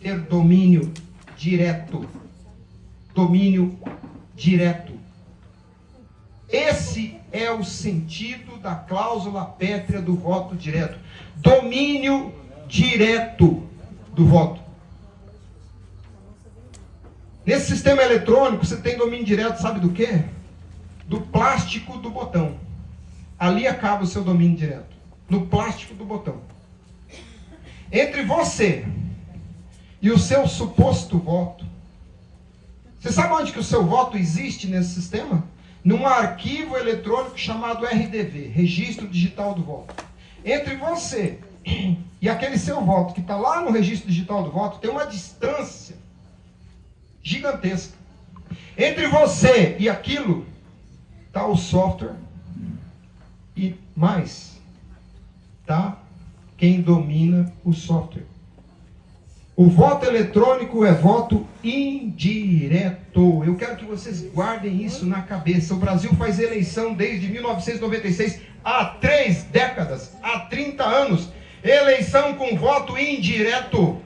Speaker 1: ter domínio direto. Domínio direto. Esse é o sentido da cláusula pétrea do voto direto. Domínio direto do voto. Nesse sistema eletrônico, você tem domínio direto, sabe do quê? Do plástico do botão. Ali acaba o seu domínio direto. No plástico do botão. entre você e o seu suposto voto. Você sabe onde que o seu voto existe nesse sistema? Num arquivo eletrônico chamado RDV, Registro Digital do Voto. Entre você e aquele seu voto que está lá no Registro Digital do Voto, tem uma distância gigantesca. Entre você e aquilo está o software e mais, tá? Quem domina o software. O voto eletrônico é voto indireto. Eu quero que vocês guardem isso na cabeça. O Brasil faz eleição desde 1996, há 3 décadas, há 30 anos. Eleição com voto indireto.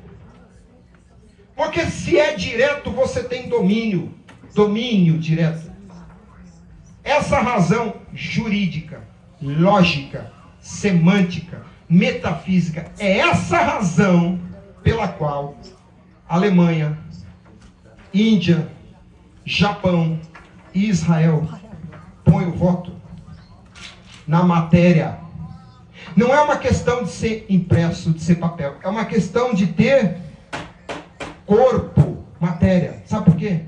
Speaker 1: Porque se é direto, você tem domínio. Domínio direto. Essa razão jurídica, lógica, semântica, metafísica, é essa razão pela qual Alemanha, Índia, Japão e Israel põem o voto na matéria. Não é uma questão de ser impresso, de ser papel. É uma questão de ter corpo, matéria. Sabe por quê?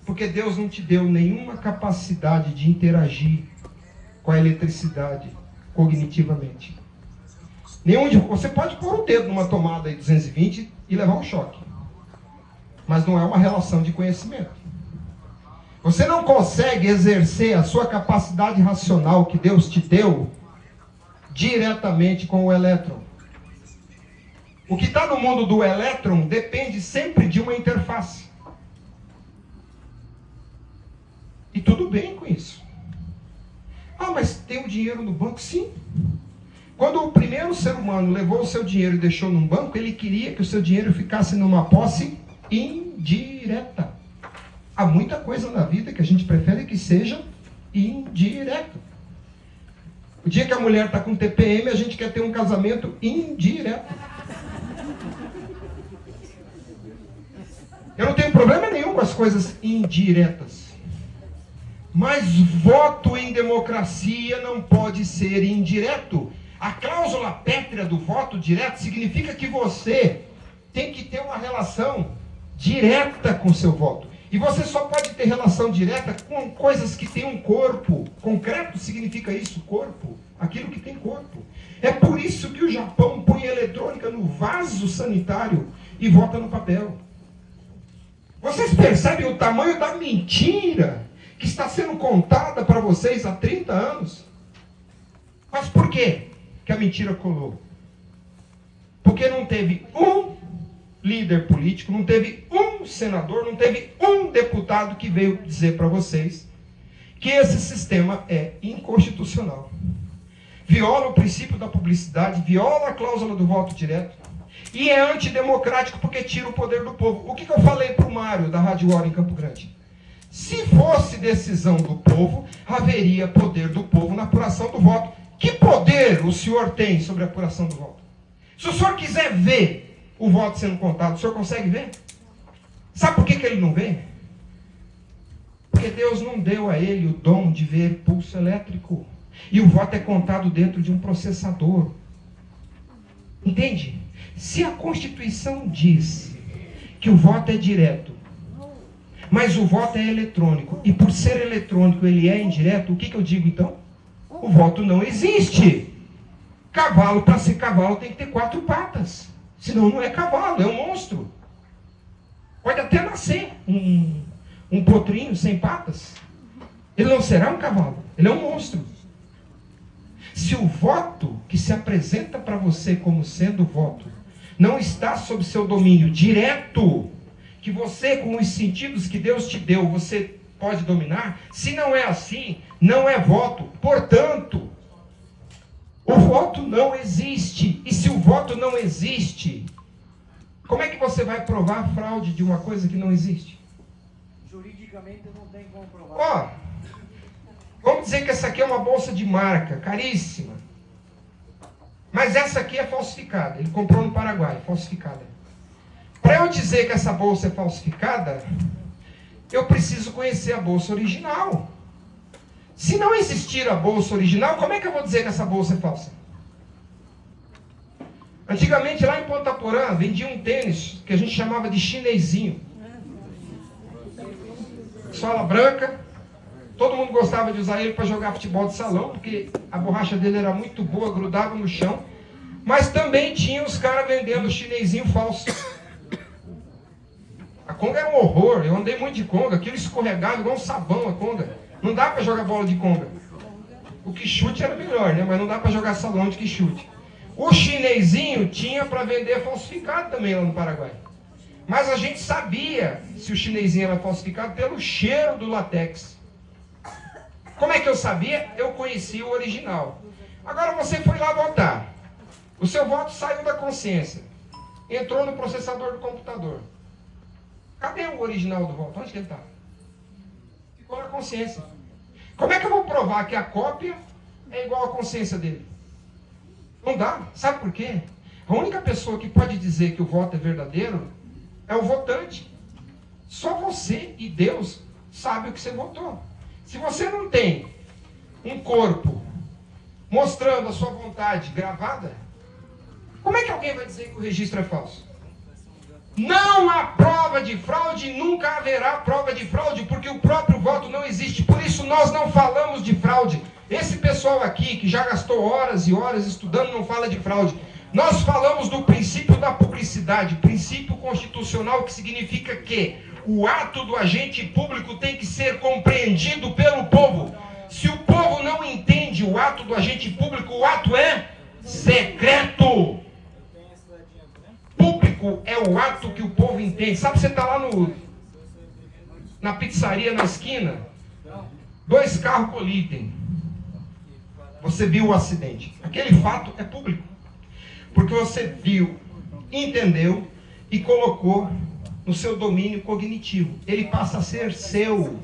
Speaker 1: Porque Deus não te deu nenhuma capacidade de interagir com a eletricidade cognitivamente. Você pode pôr o dedo numa tomada aí 220 e levar um choque. Mas não é uma relação de conhecimento. Você não consegue exercer a sua capacidade racional que Deus te deu diretamente com o elétron. O que está no mundo do elétron depende sempre de uma interface. E tudo bem com isso. Ah, mas tem o dinheiro no banco? Sim. Quando o primeiro ser humano levou o seu dinheiro e deixou num banco, ele queria que o seu dinheiro ficasse numa posse indireta. Há muita coisa na vida que a gente prefere que seja indireto. O dia que a mulher está com TPM, a gente quer ter um casamento indireto. Eu não tenho problema nenhum com as coisas indiretas. Mas voto em democracia não pode ser indireto. A cláusula pétrea do voto direto significa que você tem que ter uma relação direta com o seu voto. E você só pode ter relação direta com coisas que têm um corpo. Concreto significa isso, corpo. Aquilo que tem corpo. É por isso que o Japão põe eletrônica no vaso sanitário e vota no papel. Vocês percebem o tamanho da mentira que está sendo contada para vocês há 30 anos? Mas por quê que a mentira colou? Porque não teve um líder político, não teve um senador, não teve um deputado que veio dizer para vocês que esse sistema é inconstitucional. Viola o princípio da publicidade, viola a cláusula do voto direto e é antidemocrático porque tira o poder do povo. O que eu falei para o Mário da Rádio Hora em Campo Grande? Se fosse decisão do povo, haveria poder do povo na apuração do voto. Que poder o senhor tem sobre a apuração do voto? Se o senhor quiser ver o voto sendo contado, o senhor consegue ver? Sabe por que ele não vê? Porque Deus não deu a ele o dom de ver pulso elétrico. E o voto é contado dentro de um processador. Entende? Se a Constituição diz que o voto é direto, mas o voto é eletrônico, e por ser eletrônico ele é indireto, o que eu digo então? O voto não existe. Cavalo, para ser cavalo, tem que ter 4 patas. Senão não é cavalo, é um monstro. Pode até nascer um potrinho sem patas. Ele não será um cavalo, ele é um monstro. Se o voto que se apresenta para você como sendo voto não está sob seu domínio direto, que você, com os sentidos que Deus te deu, você pode dominar, se não é assim, não é voto. Portanto, o voto não existe. E se o voto não existe, como é que você vai provar a fraude de uma coisa que não existe?
Speaker 2: Juridicamente não tem como provar.
Speaker 1: Ó, vamos dizer que essa aqui é uma bolsa de marca, caríssima. Mas essa aqui é falsificada. Ele comprou no Paraguai, falsificada. Para eu dizer que essa bolsa é falsificada, eu preciso conhecer a bolsa original. Se não existir a bolsa original, como é que eu vou dizer que essa bolsa é falsa? Antigamente, lá em Ponta Porã, vendia um tênis que a gente chamava de chinesinho. Sola branca. Todo mundo gostava de usar ele para jogar futebol de salão, porque a borracha dele era muito boa, grudava no chão. Mas também tinha os caras vendendo chinesinho falso. A conga era um horror. Eu andei muito de conga. Aquilo escorregava igual um sabão, a conga. Não dá para jogar bola de conga. O que chute era melhor, né? Mas não dá para jogar salão de que chute. O chinesinho tinha para vender falsificado também lá no Paraguai. Mas a gente sabia se o chinesinho era falsificado pelo cheiro do latex. Como é que eu sabia? Eu conhecia o original. Agora você foi lá votar. O seu voto saiu da consciência. Entrou no processador do computador. Cadê o original do voto? Onde que ele está? Ficou na consciência. Como é que eu vou provar que a cópia é igual à consciência dele? Não dá. Sabe por quê? A única pessoa que pode dizer que o voto é verdadeiro é o votante. Só você e Deus sabem o que você votou. Se você não tem um corpo mostrando a sua vontade gravada, como é que alguém vai dizer que o registro é falso? Não há prova de fraude, nunca haverá prova de fraude, porque o próprio voto não existe. Por isso nós não falamos de fraude. Esse pessoal aqui, que já gastou horas e horas estudando, não fala de fraude. Nós falamos do princípio da publicidade, princípio constitucional, que significa que o ato do agente público tem que ser compreendido pelo povo. Se o povo não entende o ato do agente público, o ato é secreto. Público é o ato que o povo entende. Sabe, você está lá na pizzaria na esquina, 2 carros colidem. Você viu o acidente. Aquele fato é público. Porque você viu, entendeu e colocou no seu domínio cognitivo. Ele passa a ser seu.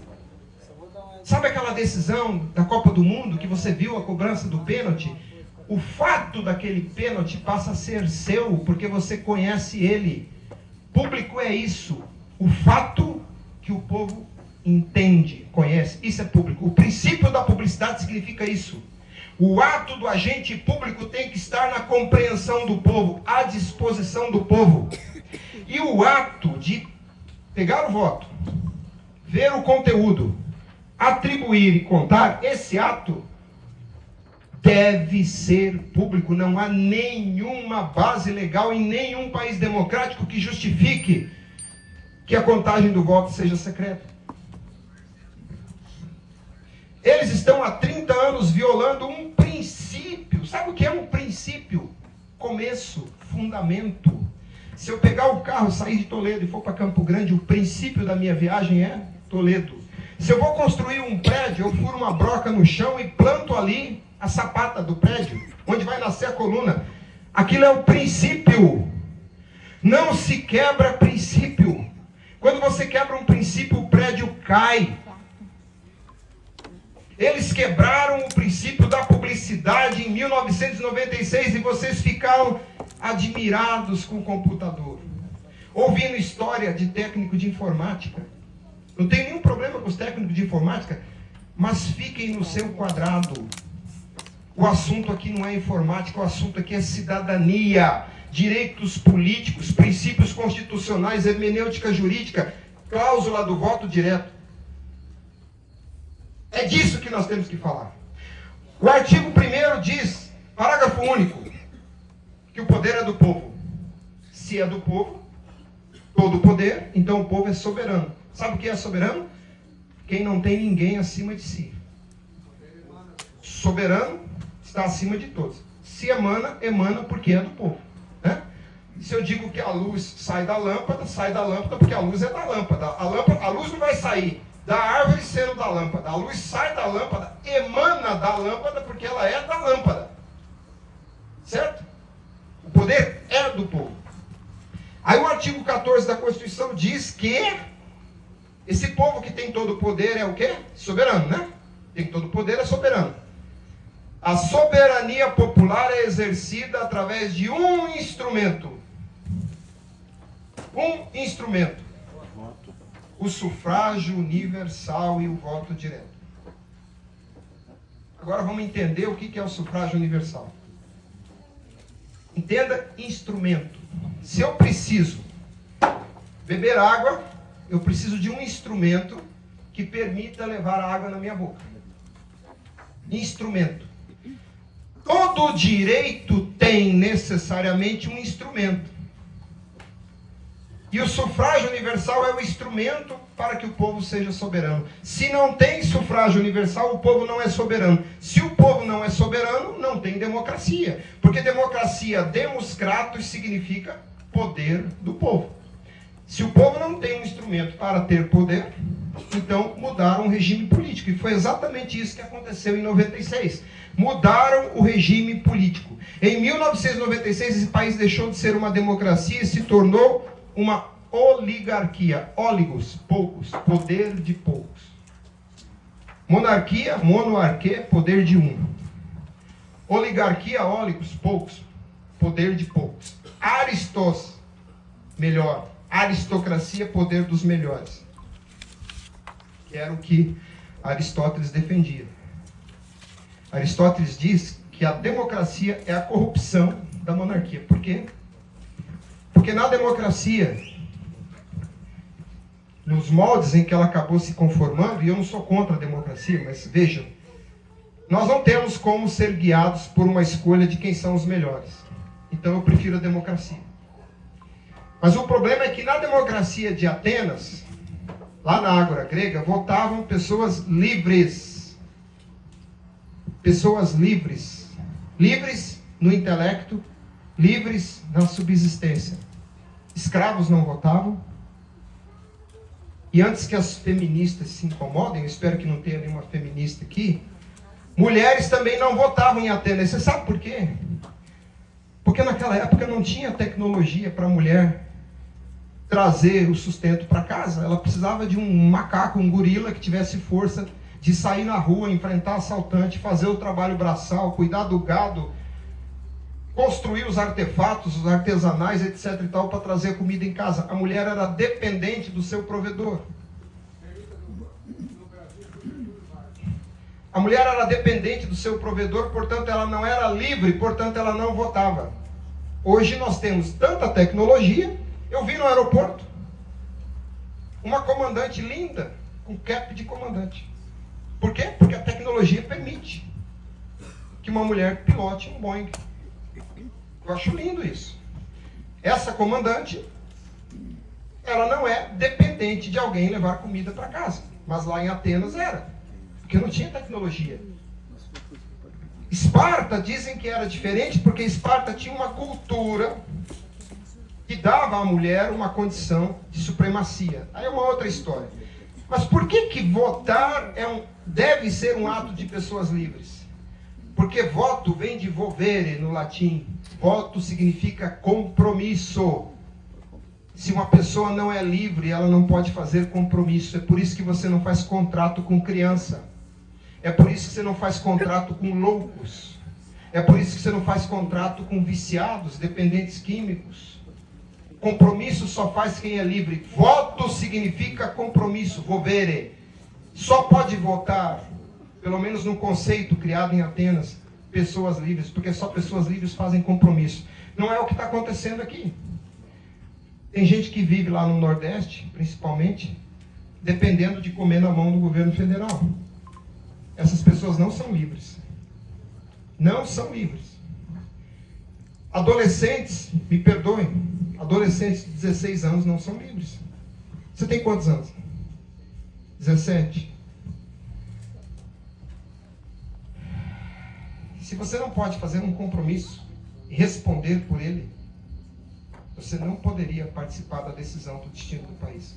Speaker 1: Sabe aquela decisão da Copa do Mundo que você viu a cobrança do pênalti? O fato daquele pênalti passa a ser seu, porque você conhece ele. Público é isso. O fato que o povo entende, conhece. Isso é público. O princípio da publicidade significa isso. O ato do agente público tem que estar na compreensão do povo, à disposição do povo. E o ato de pegar o voto, ver o conteúdo, atribuir e contar, esse ato deve ser público. Não há nenhuma base legal em nenhum país democrático que justifique que a contagem do voto seja secreta. Eles estão há 30 anos violando um princípio. Sabe o que é um princípio? Começo, fundamento. Se eu pegar o carro, sair de Toledo e for para Campo Grande, o princípio da minha viagem é Toledo. Se eu vou construir um prédio, eu furo uma broca no chão e planto ali a sapata do prédio, onde vai nascer a coluna. Aquilo é o princípio. Não se quebra princípio. Quando você quebra um princípio, o prédio cai. Eles quebraram o princípio da publicidade em 1996 e vocês ficaram admirados com o computador. Ouvindo história de técnico de informática. Não tem nenhum problema com os técnicos de informática, mas fiquem no seu quadrado. O assunto aqui não é informática, o assunto aqui é cidadania, direitos políticos, princípios constitucionais, hermenêutica jurídica, cláusula do voto direto. É disso que nós temos que falar. O artigo 1º diz, parágrafo único, que o poder é do povo. Se é do povo, todo o poder, então o povo é soberano. Sabe o que é soberano? Quem não tem ninguém acima de si. Soberano está acima de todos. Se emana, emana porque é do povo. Né? Se eu digo que a luz sai da lâmpada porque a luz é da lâmpada. A luz não vai sair da árvore sendo da lâmpada. A luz sai da lâmpada, emana da lâmpada porque ela é da lâmpada. Certo? O poder é do povo. Aí o artigo 14 da Constituição diz que esse povo que tem todo o poder é o quê? Soberano, né? Tem todo o poder, é soberano. A soberania popular é exercida através de um instrumento. Um instrumento. O sufrágio universal e o voto direto. Agora vamos entender o que é o sufrágio universal. Entenda instrumento. Se eu preciso beber água, eu preciso de um instrumento que permita levar a água na minha boca. Instrumento. Todo direito tem necessariamente um instrumento. E o sufrágio universal é o instrumento para que o povo seja soberano. Se não tem sufrágio universal, o povo não é soberano. Se o povo não é soberano, não tem democracia. Porque democracia, demos kratos, significa poder do povo. Se o povo não tem um instrumento para ter poder, então mudaram o regime político. E foi exatamente isso que aconteceu em 96. Mudaram o regime político. Em 1996, esse país deixou de ser uma democracia e se tornou uma oligarquia. Oligos, poucos, poder de poucos. Monarquia, monoarquia, poder de um. Oligarquia, oligos, poucos, poder de poucos. Aristos, melhor. Aristocracia, poder dos melhores. Que era o que Aristóteles defendia. Aristóteles diz que a democracia é a corrupção da monarquia. Por quê? Porque na democracia, nos moldes em que ela acabou se conformando, e eu não sou contra a democracia, mas vejam, nós não temos como ser guiados por uma escolha de quem são os melhores. Então eu prefiro a democracia. Mas o problema é que na democracia de Atenas, lá na Ágora grega, votavam pessoas livres. Pessoas livres. Livres no intelecto, livres na subsistência. Escravos não votavam. E antes que as feministas se incomodem, eu espero que não tenha nenhuma feminista aqui, mulheres também não votavam em Atenas. Você sabe por quê? Porque naquela época não tinha tecnologia para a mulher trazer o sustento para casa. Ela precisava de um macaco, um gorila que tivesse força de sair na rua, enfrentar assaltante, fazer o trabalho braçal, cuidar do gado, construir os artefatos, os artesanais, etc. e tal, para trazer comida em casa. A mulher era dependente do seu provedor. A mulher era dependente do seu provedor, portanto ela não era livre, portanto ela não votava. Hoje nós temos tanta tecnologia. Eu vi no aeroporto uma comandante linda, com cap de comandante. Por quê? Porque a tecnologia permite que uma mulher pilote um Boeing. Eu acho lindo isso. Essa comandante, ela não é dependente de alguém levar comida para casa. Mas lá em Atenas era. Porque não tinha tecnologia. Esparta dizem que era diferente porque Esparta tinha uma cultura que dava à mulher uma condição de supremacia. Aí é uma outra história. Mas por que votar deve ser um ato de pessoas livres? Porque voto vem de volere no latim. Voto significa compromisso. Se uma pessoa não é livre, ela não pode fazer compromisso. É por isso que você não faz contrato com criança. É por isso que você não faz contrato com loucos. É por isso que você não faz contrato com viciados, dependentes químicos. Compromisso só faz quem é livre. Voto significa compromisso, volere. Só pode votar, pelo menos no conceito criado em Atenas, pessoas livres, porque só pessoas livres fazem compromisso. Não é o que está acontecendo aqui. Tem gente que vive lá no Nordeste, principalmente, dependendo de comer na mão do governo federal. Essas pessoas não são livres. Não são livres. Adolescentes, me perdoem, adolescentes de 16 anos não são livres. Você tem quantos anos? 17? Se você não pode fazer um compromisso e responder por ele, você não poderia participar da decisão do destino do país.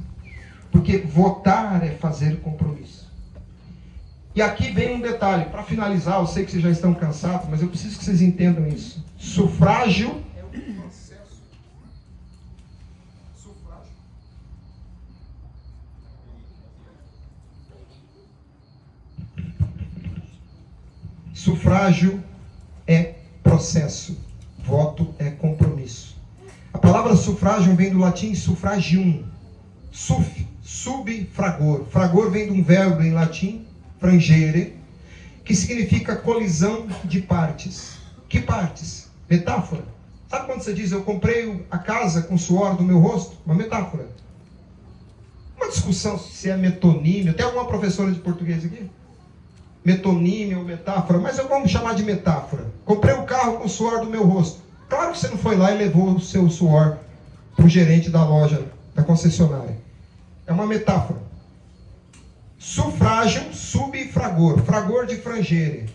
Speaker 1: Porque votar é fazer compromisso. E aqui vem um detalhe, para finalizar, eu sei que vocês já estão cansados, mas eu preciso que vocês entendam isso. Sufrágio é um processo. Sufrágio. Sufrágio é processo. Voto é compromisso. A palavra sufrágio vem do latim suffragium. Sub, fragor. Fragor vem de um verbo em latim, frangere, que significa colisão de partes. Que partes? Metáfora. Sabe quando você diz, eu comprei a casa com o suor do meu rosto? Uma metáfora. Uma discussão se é metonímio. Tem alguma professora de português aqui? Metonímio ou metáfora, mas eu vou chamar de metáfora. Comprei o carro com o suor do meu rosto. Claro que você não foi lá e levou o seu suor para o gerente da loja, da concessionária. É uma metáfora. Sufrágio, subfragor. Fragor de frangere.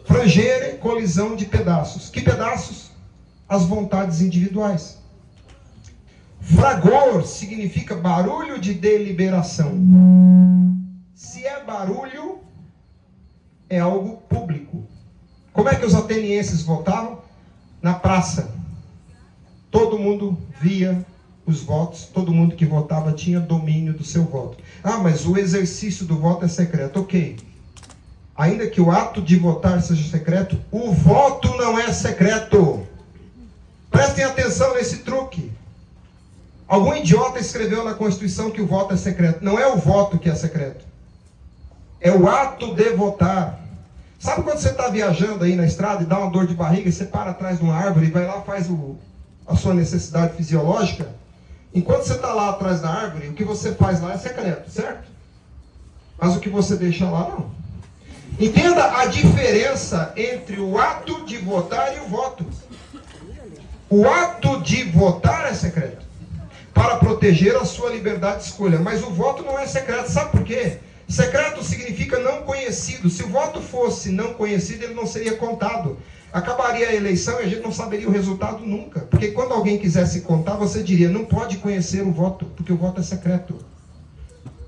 Speaker 1: Frangere, colisão de pedaços. Que pedaços? As vontades individuais. Fragor significa barulho de deliberação. Se é barulho, é algo público. Como é que os atenienses votavam? Na praça. Todo mundo via os votos, todo mundo que votava tinha domínio do seu voto. Ah, mas o exercício do voto é secreto. Ok. Ainda que o ato de votar seja secreto, o voto não é secreto. Prestem atenção nesse truque. Algum idiota escreveu na Constituição que o voto é secreto. Não é o voto que é secreto. É o ato de votar. Sabe quando você está viajando aí na estrada e dá uma dor de barriga e você para atrás de uma árvore e vai lá e faz a sua necessidade fisiológica? Enquanto você está lá atrás da árvore, o que você faz lá é secreto, certo? Mas o que você deixa lá, não. Entenda a diferença entre o ato de votar e o voto. O ato de votar é secreto, para proteger a sua liberdade de escolha. Mas o voto não é secreto. Sabe por quê? Secreto significa não conhecido. Se o voto fosse não conhecido, ele não seria contado. Acabaria a eleição e a gente não saberia o resultado nunca. Porque quando alguém quisesse contar, você diria, não pode conhecer o voto, porque o voto é secreto.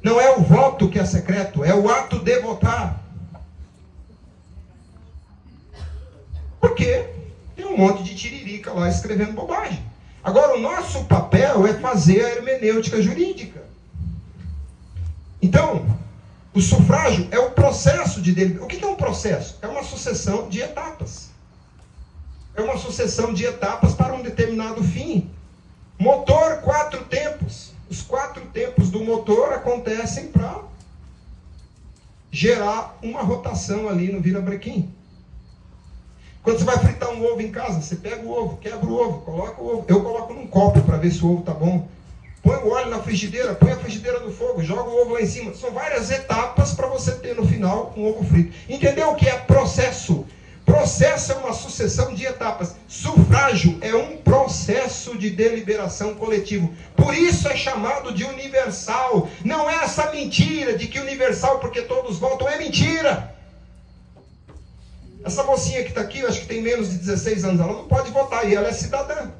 Speaker 1: Não é o voto que é secreto, é o ato de votar. Porque tem um monte de tiririca lá escrevendo bobagem. Agora, o nosso papel é fazer a hermenêutica jurídica. Então, o sufrágio é o processo de deliberação. O que é um processo? É uma sucessão de etapas. É uma sucessão de etapas para um determinado fim. Motor, 4 tempos. Os 4 tempos do motor acontecem para gerar uma rotação ali no virabrequim. Quando você vai fritar um ovo em casa, você pega o ovo, quebra o ovo, coloca o ovo. Eu coloco num copo para ver se o ovo está bom. Põe o óleo na frigideira, põe a frigideira no fogo, joga o ovo lá em cima. São várias etapas para você ter no final um ovo frito. Entendeu o que é processo? Processo é uma sucessão de etapas. Sufrágio é um processo de deliberação coletivo. Por isso é chamado de universal. Não é essa mentira de que universal porque todos votam. É mentira. Essa mocinha que está aqui, eu acho que tem menos de 16 anos, ela não pode votar e ela é cidadã.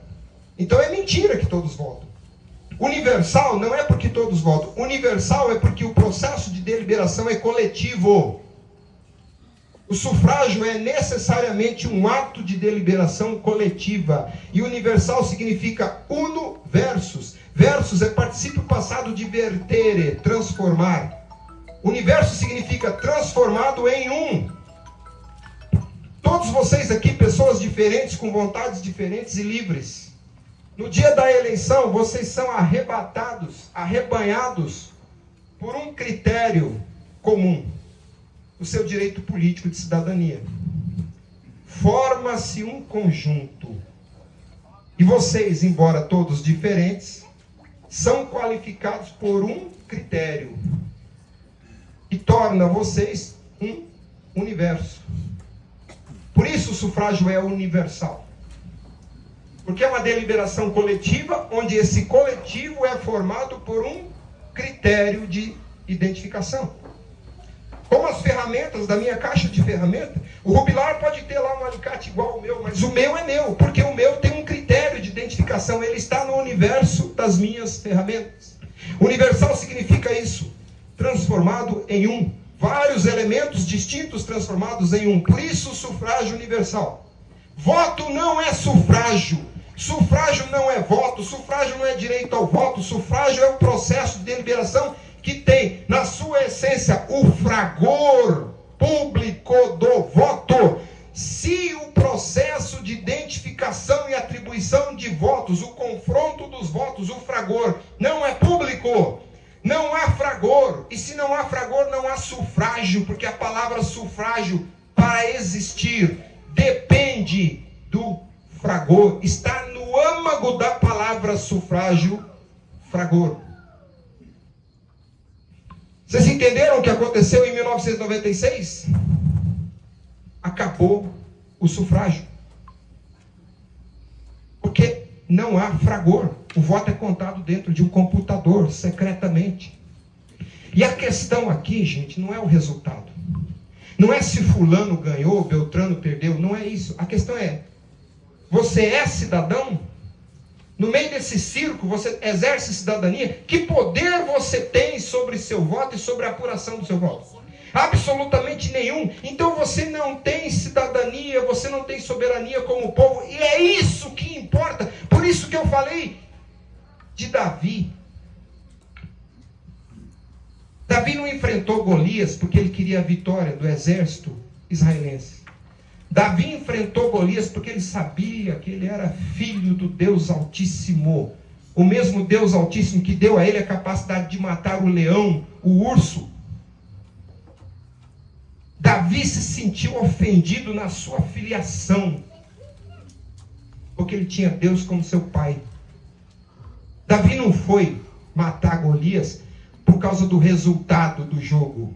Speaker 1: Então é mentira que todos votam. Universal não é porque todos votam. Universal é porque o processo de deliberação é coletivo. O sufrágio é necessariamente um ato de deliberação coletiva. E universal significa uno versus. Versus é particípio passado de vertere, transformar. Universo significa transformado em um. Todos vocês aqui, pessoas diferentes, com vontades diferentes e livres. No dia da eleição, vocês são arrebatados, arrebanhados por um critério comum. O seu direito político de cidadania. Forma-se um conjunto. E vocês, embora todos diferentes, são qualificados por um critério. E torna vocês um universo. Por isso o sufrágio é universal. Porque é uma deliberação coletiva, onde esse coletivo é formado por um critério de identificação. Como as ferramentas da minha caixa de ferramentas, o Rubilar pode ter lá um alicate igual ao meu, mas o meu é meu, porque o meu tem um critério de identificação, ele está no universo das minhas ferramentas. Universal significa isso, transformado em um. Vários elementos distintos transformados em um. Por isso o sufrágio universal. Voto não é sufrágio. Sufrágio não é voto. Sufrágio não é direito ao voto. Sufrágio é o processo de deliberação que tem na sua essência o fragor público do voto. Se o processo de identificação e atribuição de votos, o confronto dos votos, o fragor, não é público, não há fragor. E se não há fragor, não há sufrágio, porque a palavra sufrágio, para existir, depende do fragor está no âmago da palavra sufrágio, fragor. Vocês entenderam o que aconteceu em 1996? Acabou o sufrágio. Porque não há fragor. O voto é contado dentro de um computador, secretamente. E a questão aqui, gente, não é o resultado. Não é se fulano ganhou, Beltrano perdeu, não é isso. A questão é, você é cidadão? No meio desse circo, você exerce cidadania? Que poder você tem sobre seu voto e sobre a apuração do seu voto? Absolutamente nenhum. Então você não tem cidadania, você não tem soberania como povo. E é isso que importa. Por isso que eu falei de Davi. Davi não enfrentou Golias porque ele queria a vitória do exército israelense. Davi enfrentou Golias porque ele sabia que ele era filho do Deus Altíssimo. O mesmo Deus Altíssimo que deu a ele a capacidade de matar o leão, o urso. Davi se sentiu ofendido na sua filiação, porque ele tinha Deus como seu pai. Davi não foi matar Golias por causa do resultado do jogo.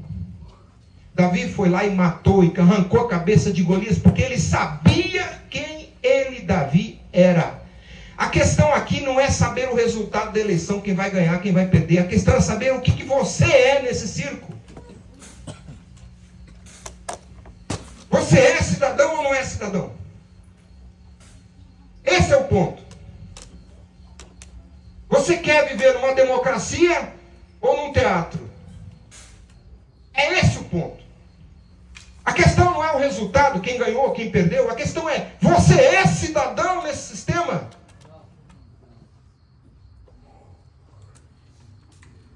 Speaker 1: Davi foi lá e matou e arrancou a cabeça de Golias porque ele sabia quem ele, Davi, era. A questão aqui não é saber o resultado da eleição, quem vai ganhar, quem vai perder. A questão é saber o que você é nesse circo. Você é cidadão ou não é cidadão? Esse é o ponto. Você quer viver numa democracia ou num teatro? É esse o ponto. A questão não é o resultado, quem ganhou, quem perdeu. A questão é, você é cidadão nesse sistema?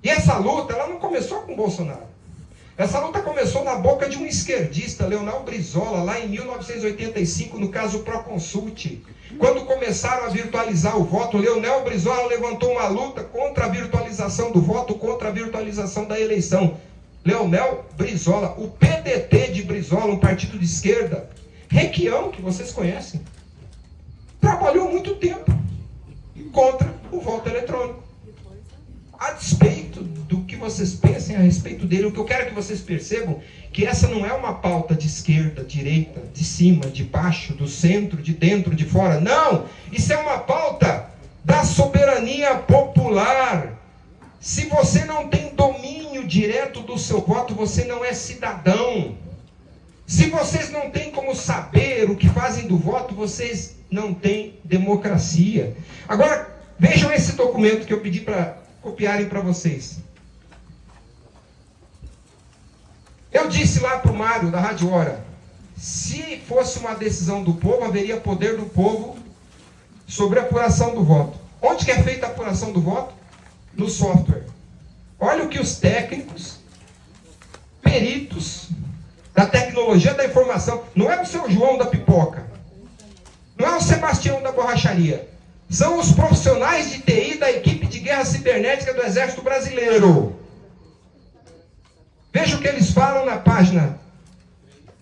Speaker 1: E essa luta, ela não começou com Bolsonaro. Essa luta começou na boca de um esquerdista, Leonel Brizola, lá em 1985, no caso Proconsult. Quando começaram a virtualizar o voto, Leonel Brizola levantou uma luta contra a virtualização do voto, contra a virtualização da eleição. Leonel Brizola, o PDT de Brizola, um partido de esquerda, Requião, que vocês conhecem, trabalhou muito tempo contra o voto eletrônico. A despeito do que vocês pensem a respeito dele, o que eu quero que vocês percebam, que essa não é uma pauta de esquerda, direita, de cima, de baixo, do centro, de dentro, de fora. Não! Isso é uma pauta da soberania popular. Se você não tem domínio direto do seu voto, você não é cidadão. Se vocês não têm como saber o que fazem do voto, vocês não têm democracia. Agora, vejam esse documento que eu pedi para copiarem para vocês. Eu disse lá para o Mário, da Rádio Hora, se fosse uma decisão do povo, haveria poder do povo sobre a apuração do voto. Onde que é feita a apuração do voto? No software. Olha o que os técnicos, peritos da tecnologia da informação, não é o seu João da pipoca, não é o Sebastião da borracharia, são os profissionais de TI da equipe de guerra cibernética do Exército Brasileiro. Veja o que eles falam na página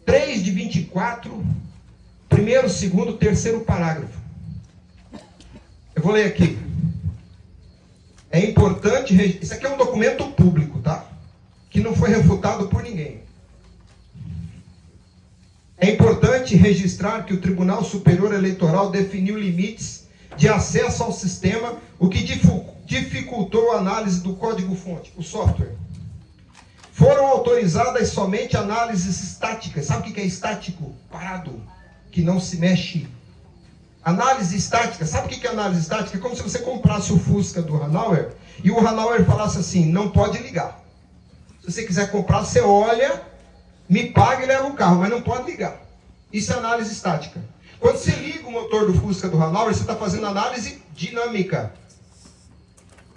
Speaker 1: 3 de 24, primeiro, segundo, terceiro parágrafo. Eu vou ler aqui. É importante, isso aqui é um documento público, tá? Que não foi refutado por ninguém. É importante registrar que o Tribunal Superior Eleitoral definiu limites de acesso ao sistema, o que dificultou a análise do código-fonte, o software. Foram autorizadas somente análises estáticas. Sabe o que é estático? Parado, que não se mexe. Análise estática. Sabe o que é análise estática? É como se você comprasse o Fusca do Hanauer e o Hanauer falasse assim, não pode ligar. Se você quiser comprar, você olha, me paga e leva o carro, mas não pode ligar. Isso é análise estática. Quando você liga o motor do Fusca do Hanauer, você está fazendo análise dinâmica.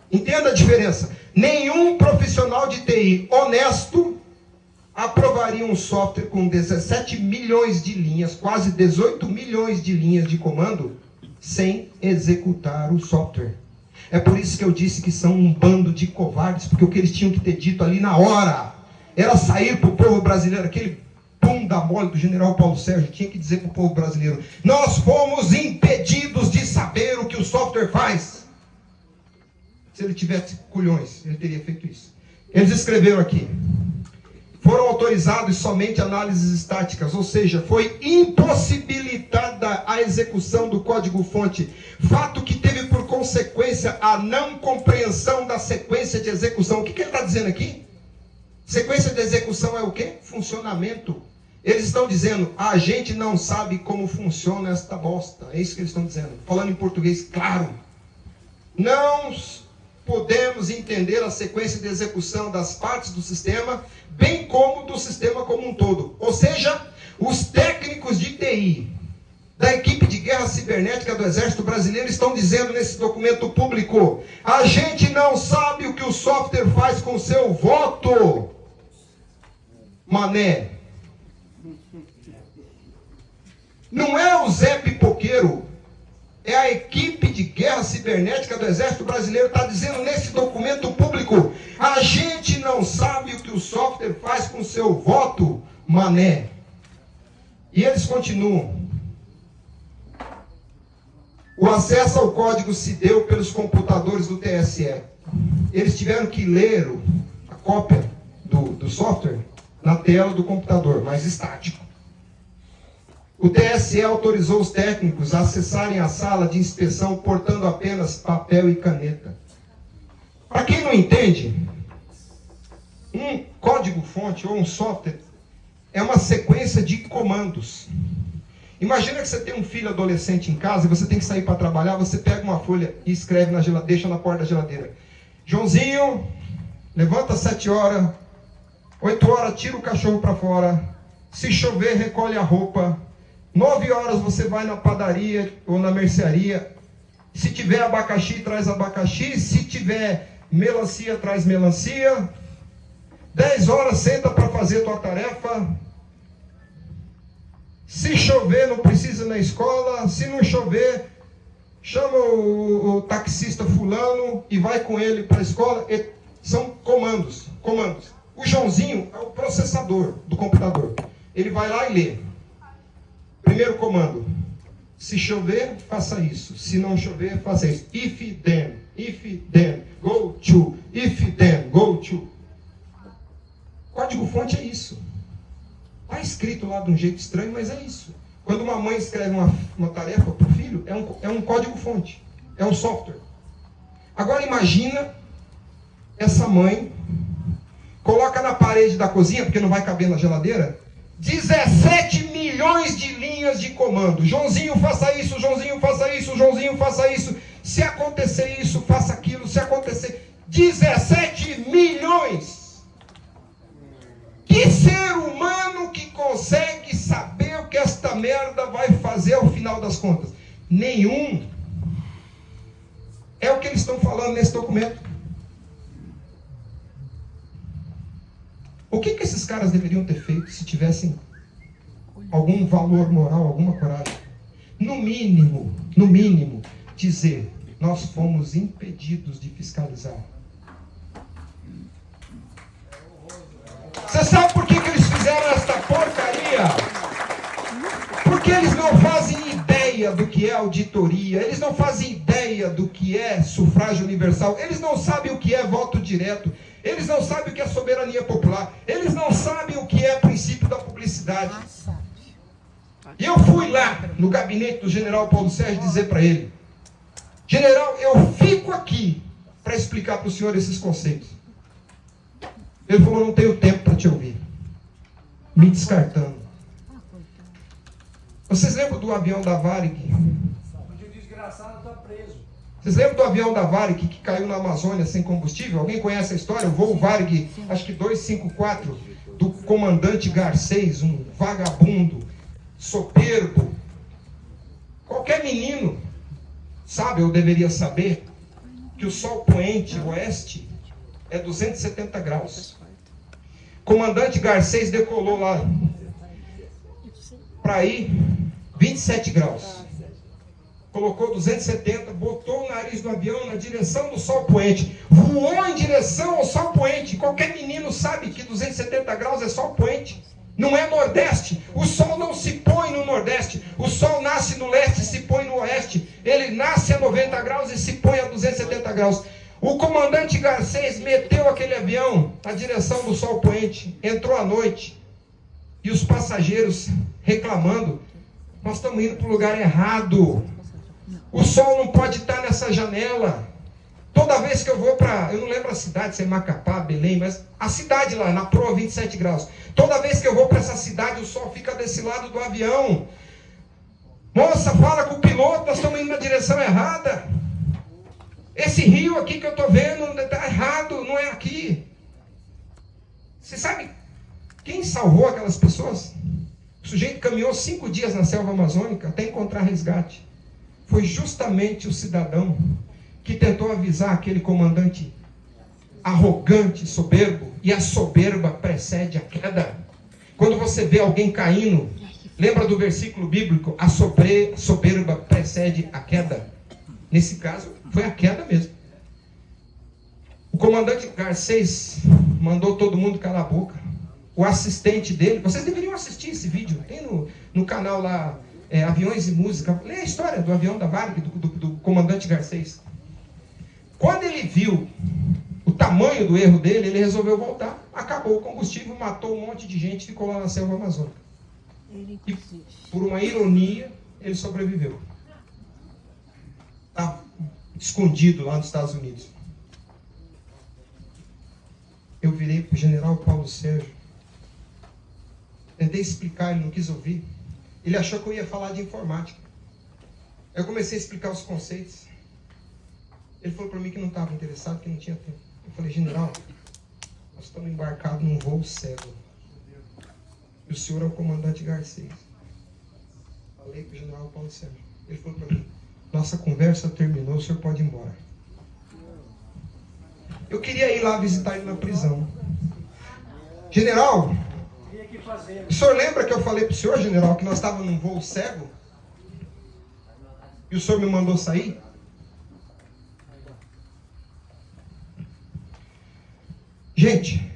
Speaker 1: Entenda a diferença. Nenhum profissional de TI honesto aprovaria um software com 17 milhões de linhas, quase 18 milhões de linhas de comando, sem executar o software. É por isso que eu disse que são um bando de covardes, porque o que eles tinham que ter dito ali na hora era sair para o povo brasileiro aquele bunda mole do general Paulo Sérgio tinha que dizer para o povo brasileiro: nós fomos impedidos de saber o que o software faz. Se ele tivesse culhões, ele teria feito isso. Eles escreveram aqui: foram autorizados somente análises estáticas, ou seja, foi impossibilitada a execução do código-fonte, fato que teve por consequência a não compreensão da sequência de execução. O que ele está dizendo aqui? Sequência de execução é o quê? Funcionamento. Eles estão dizendo: a gente não sabe como funciona esta bosta. É isso que eles estão dizendo. Falando em português claro. Não podemos entender a sequência de execução das partes do sistema, bem como do sistema como um todo. Ou seja, os técnicos de TI da equipe de guerra cibernética do Exército Brasileiro estão dizendo nesse documento público: a gente não sabe o que o software faz com o seu voto, mané. Não é o Zé Pipoqueiro, é a equipe de guerra cibernética do Exército Brasileiro que está dizendo nesse documento público: a gente não sabe o que o software faz com o seu voto, mané. E eles continuam: o acesso ao código se deu pelos computadores do TSE. Eles tiveram que ler a cópia do software na tela do computador, mas estático. O TSE autorizou os técnicos a acessarem a sala de inspeção portando apenas papel e caneta. Para quem não entende, um código-fonte ou um software é uma sequência de comandos. Imagina que você tem um filho adolescente em casa e você tem que sair para trabalhar, você pega uma folha e escreve na geladeira, deixa na porta da geladeira: Joãozinho, levanta às 7 horas, 8 horas tira o cachorro para fora, se chover recolhe a roupa, 9 horas você vai na padaria ou na mercearia, se tiver abacaxi traz abacaxi, se tiver melancia traz melancia, 10 horas senta para fazer tua tarefa. Se chover, não precisa ir na escola. Se não chover, chama o taxista fulano e vai com ele para a escola. São comandos. O Joãozinho é o processador do computador. Ele vai lá e lê. Primeiro comando: se chover, faça isso. Se não chover, faça isso. If then, go to. If then, go to. Código-fonte é isso. Está escrito lá de um jeito estranho, mas é isso. Quando uma mãe escreve uma tarefa para o filho, é um código-fonte, é um software. Agora imagina essa mãe, coloca na parede da cozinha, porque não vai caber na geladeira, 17 milhões de linhas de comando. Joãozinho, faça isso, Joãozinho, faça isso, Joãozinho, faça isso. Se acontecer isso, faça aquilo, se acontecer... 17 milhões! Que ser humano que consegue saber o que esta merda vai fazer ao final das contas? Nenhum. É o que eles estão falando nesse documento. O que esses caras deveriam ter feito se tivessem algum valor moral, alguma coragem? No mínimo, dizer: nós fomos impedidos de fiscalizar. Você sabe por que eles fizeram esta porcaria? Porque eles não fazem ideia do que é auditoria, eles não fazem ideia do que é sufrágio universal, eles não sabem o que é voto direto, eles não sabem o que é soberania popular, eles não sabem o que é princípio da publicidade. E eu fui lá no gabinete do general Paulo Sérgio dizer para ele: general, eu fico aqui para explicar para o senhor esses conceitos. Ele falou: não tenho tempo para te ouvir. Me descartando. Vocês lembram do avião da Varig?
Speaker 2: O desgraçado está preso.
Speaker 1: Vocês lembram do avião da Varig que caiu na Amazônia sem combustível? Alguém conhece a história? O voo Varig, acho que 254, do comandante Garcês, um vagabundo, soberbo. Qualquer menino sabe, ou deveria saber, que o sol poente oeste é 270 graus. Comandante Garcês decolou lá para ir 27 graus. Colocou 270, botou o nariz do avião na direção do sol poente. Voou em direção ao sol poente. Qualquer menino sabe que 270 graus é sol poente. Não é Nordeste. O sol não se põe no Nordeste. O sol nasce no leste e se põe no oeste. Ele nasce a 90 graus e se põe a 270 graus. O comandante Garcês meteu aquele avião na direção do sol poente. Entrou à noite. E os passageiros reclamando. Nós estamos indo para o lugar errado. O sol não pode estar nessa janela. Toda vez que eu vou para, eu não lembro a cidade, se é Macapá, Belém, mas a cidade lá, na proa, 27 graus. Toda vez que eu vou para essa cidade, o sol fica desse lado do avião. Moça, fala com o piloto, nós estamos indo na direção errada. Esse rio aqui que eu estou vendo está errado, não é aqui. Você sabe quem salvou aquelas pessoas? O sujeito caminhou 5 dias na selva amazônica até encontrar resgate. Foi justamente o cidadão que tentou avisar aquele comandante arrogante, soberbo, e a soberba precede a queda. Quando você vê alguém caindo, lembra do versículo bíblico, a soberba precede a queda. Nesse caso, foi a queda mesmo. O comandante Garcês mandou todo mundo calar a boca. O assistente dele, vocês deveriam assistir esse vídeo, tem no canal lá, Aviões e Música. Lê a história do avião da Varig, do comandante Garcês. Quando ele viu o tamanho do erro dele, ele resolveu voltar. Acabou o combustível, matou um monte de gente, ficou lá na selva amazônica. E, por uma ironia, ele sobreviveu. Está escondido lá nos Estados Unidos. Eu virei para o general Paulo Sérgio. Tentei explicar, ele não quis ouvir. Ele achou que eu ia falar de informática. Eu comecei a explicar os conceitos. Ele falou para mim que não estava interessado, que não tinha tempo. Eu falei, general, nós estamos embarcados num voo cego. E o senhor é o comandante Garcês. Falei para o general Paulo Sérgio. Ele falou para mim, nossa conversa terminou, o senhor pode ir embora. Eu queria ir lá visitar ele na prisão. General, o senhor lembra que eu falei para o senhor, general, que nós estávamos num voo cego? E o senhor me mandou sair? Gente,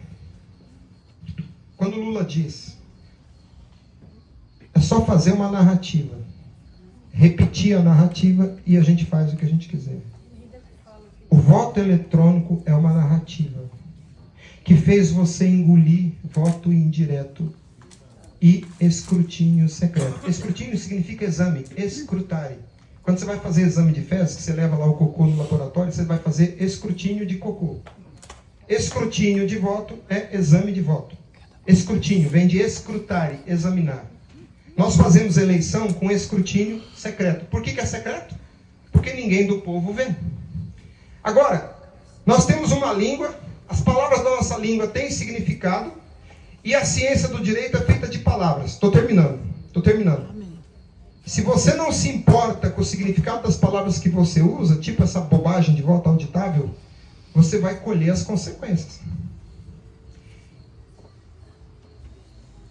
Speaker 1: quando Lula diz, é só fazer uma narrativa, repetir a narrativa e a gente faz o que a gente quiser. O voto eletrônico é uma narrativa que fez você engolir voto indireto e escrutínio secreto. Escrutínio significa exame, escrutare. Quando você vai fazer exame de fezes, que você leva lá o cocô no laboratório, você vai fazer escrutínio de cocô. Escrutínio de voto é exame de voto. Escrutínio vem de escrutare, examinar. Nós fazemos eleição com escrutínio secreto. Por que é secreto? Porque ninguém do povo vê. Agora, nós temos uma língua, as palavras da nossa língua têm significado, e a ciência do direito é feita de palavras. Estou terminando. Se você não se importa com o significado das palavras que você usa, tipo essa bobagem de voto auditável, você vai colher as consequências.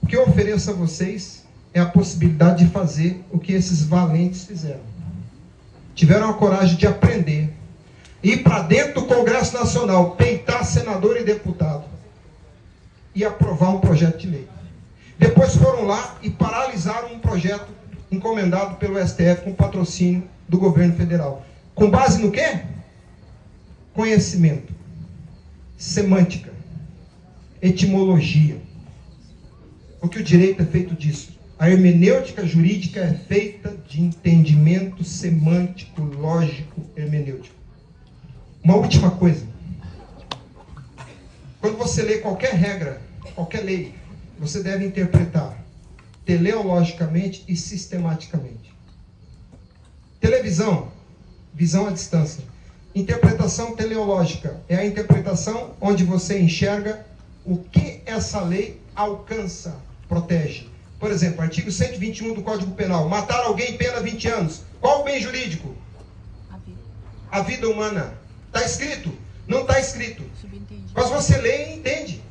Speaker 1: O que eu ofereço a vocês é a possibilidade de fazer o que esses valentes fizeram. Tiveram a coragem de aprender, ir para dentro do Congresso Nacional, peitar senador e deputado e aprovar um projeto de lei. Depois foram lá e paralisaram um projeto encomendado pelo STF com patrocínio do governo federal. Com base no quê? Conhecimento, semântica, etimologia. Porque o direito é feito disso. A hermenêutica jurídica é feita de entendimento semântico, lógico, hermenêutico. Uma última coisa. Quando você lê qualquer regra, qualquer lei, você deve interpretar teleologicamente e sistematicamente. Televisão, visão à distância. Interpretação teleológica é a interpretação onde você enxerga o que essa lei alcança, protege. Por exemplo, artigo 121 do Código Penal. Matar alguém, pena 20 anos. Qual o bem jurídico? A vida humana. Está escrito? Não está escrito. Mas você lê e entende.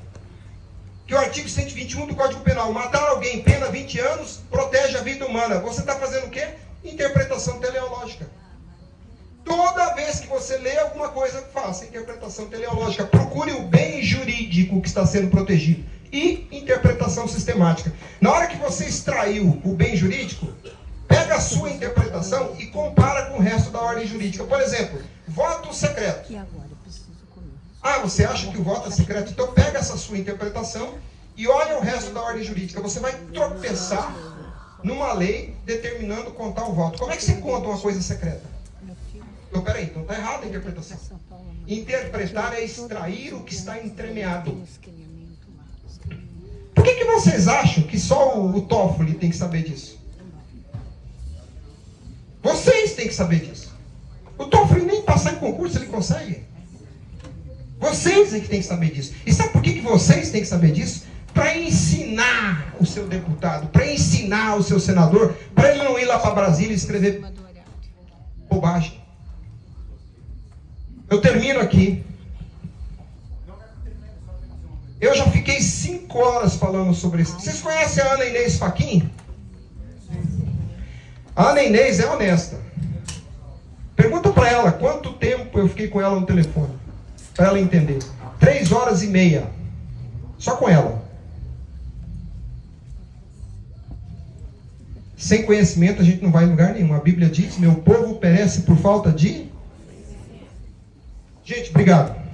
Speaker 1: Que o artigo 121 do Código Penal, matar alguém, pena 20 anos, protege a vida humana. Você está fazendo o quê? Interpretação teleológica. Toda vez que você lê alguma coisa, faça interpretação teleológica. Procure o bem jurídico que está sendo protegido. e interpretação sistemática. Na hora que você extraiu o bem jurídico, pega a sua interpretação e compara com o resto da ordem jurídica. Por exemplo, voto secreto.
Speaker 3: E agora eu preciso comer.
Speaker 1: Ah, você acha que o voto é secreto? Então pega essa sua interpretação e olha o resto da ordem jurídica. Você vai tropeçar numa lei determinando contar o voto. Como é que você conta uma coisa secreta? Então, peraí, então está errada a interpretação. Interpretar é extrair o que está entremeado. Por que vocês acham que só o Toffoli tem que saber disso? Vocês têm que saber disso. O Toffoli nem passar em concurso ele consegue. Vocês é que têm que saber disso. E sabe por que vocês têm que saber disso? Para ensinar o seu deputado, para ensinar o seu senador, para ele não ir lá para Brasília e escrever bobagem. Eu termino aqui. Eu já fiquei 5 horas falando sobre isso. Vocês conhecem a Ana Inês Fachin? A Ana Inês é honesta. Pergunta para ela quanto tempo eu fiquei com ela no telefone. Para ela entender. 3 horas e meia. Só com ela. Sem conhecimento a gente não vai em lugar nenhum. A Bíblia diz, meu povo perece por falta de... Gente, obrigado.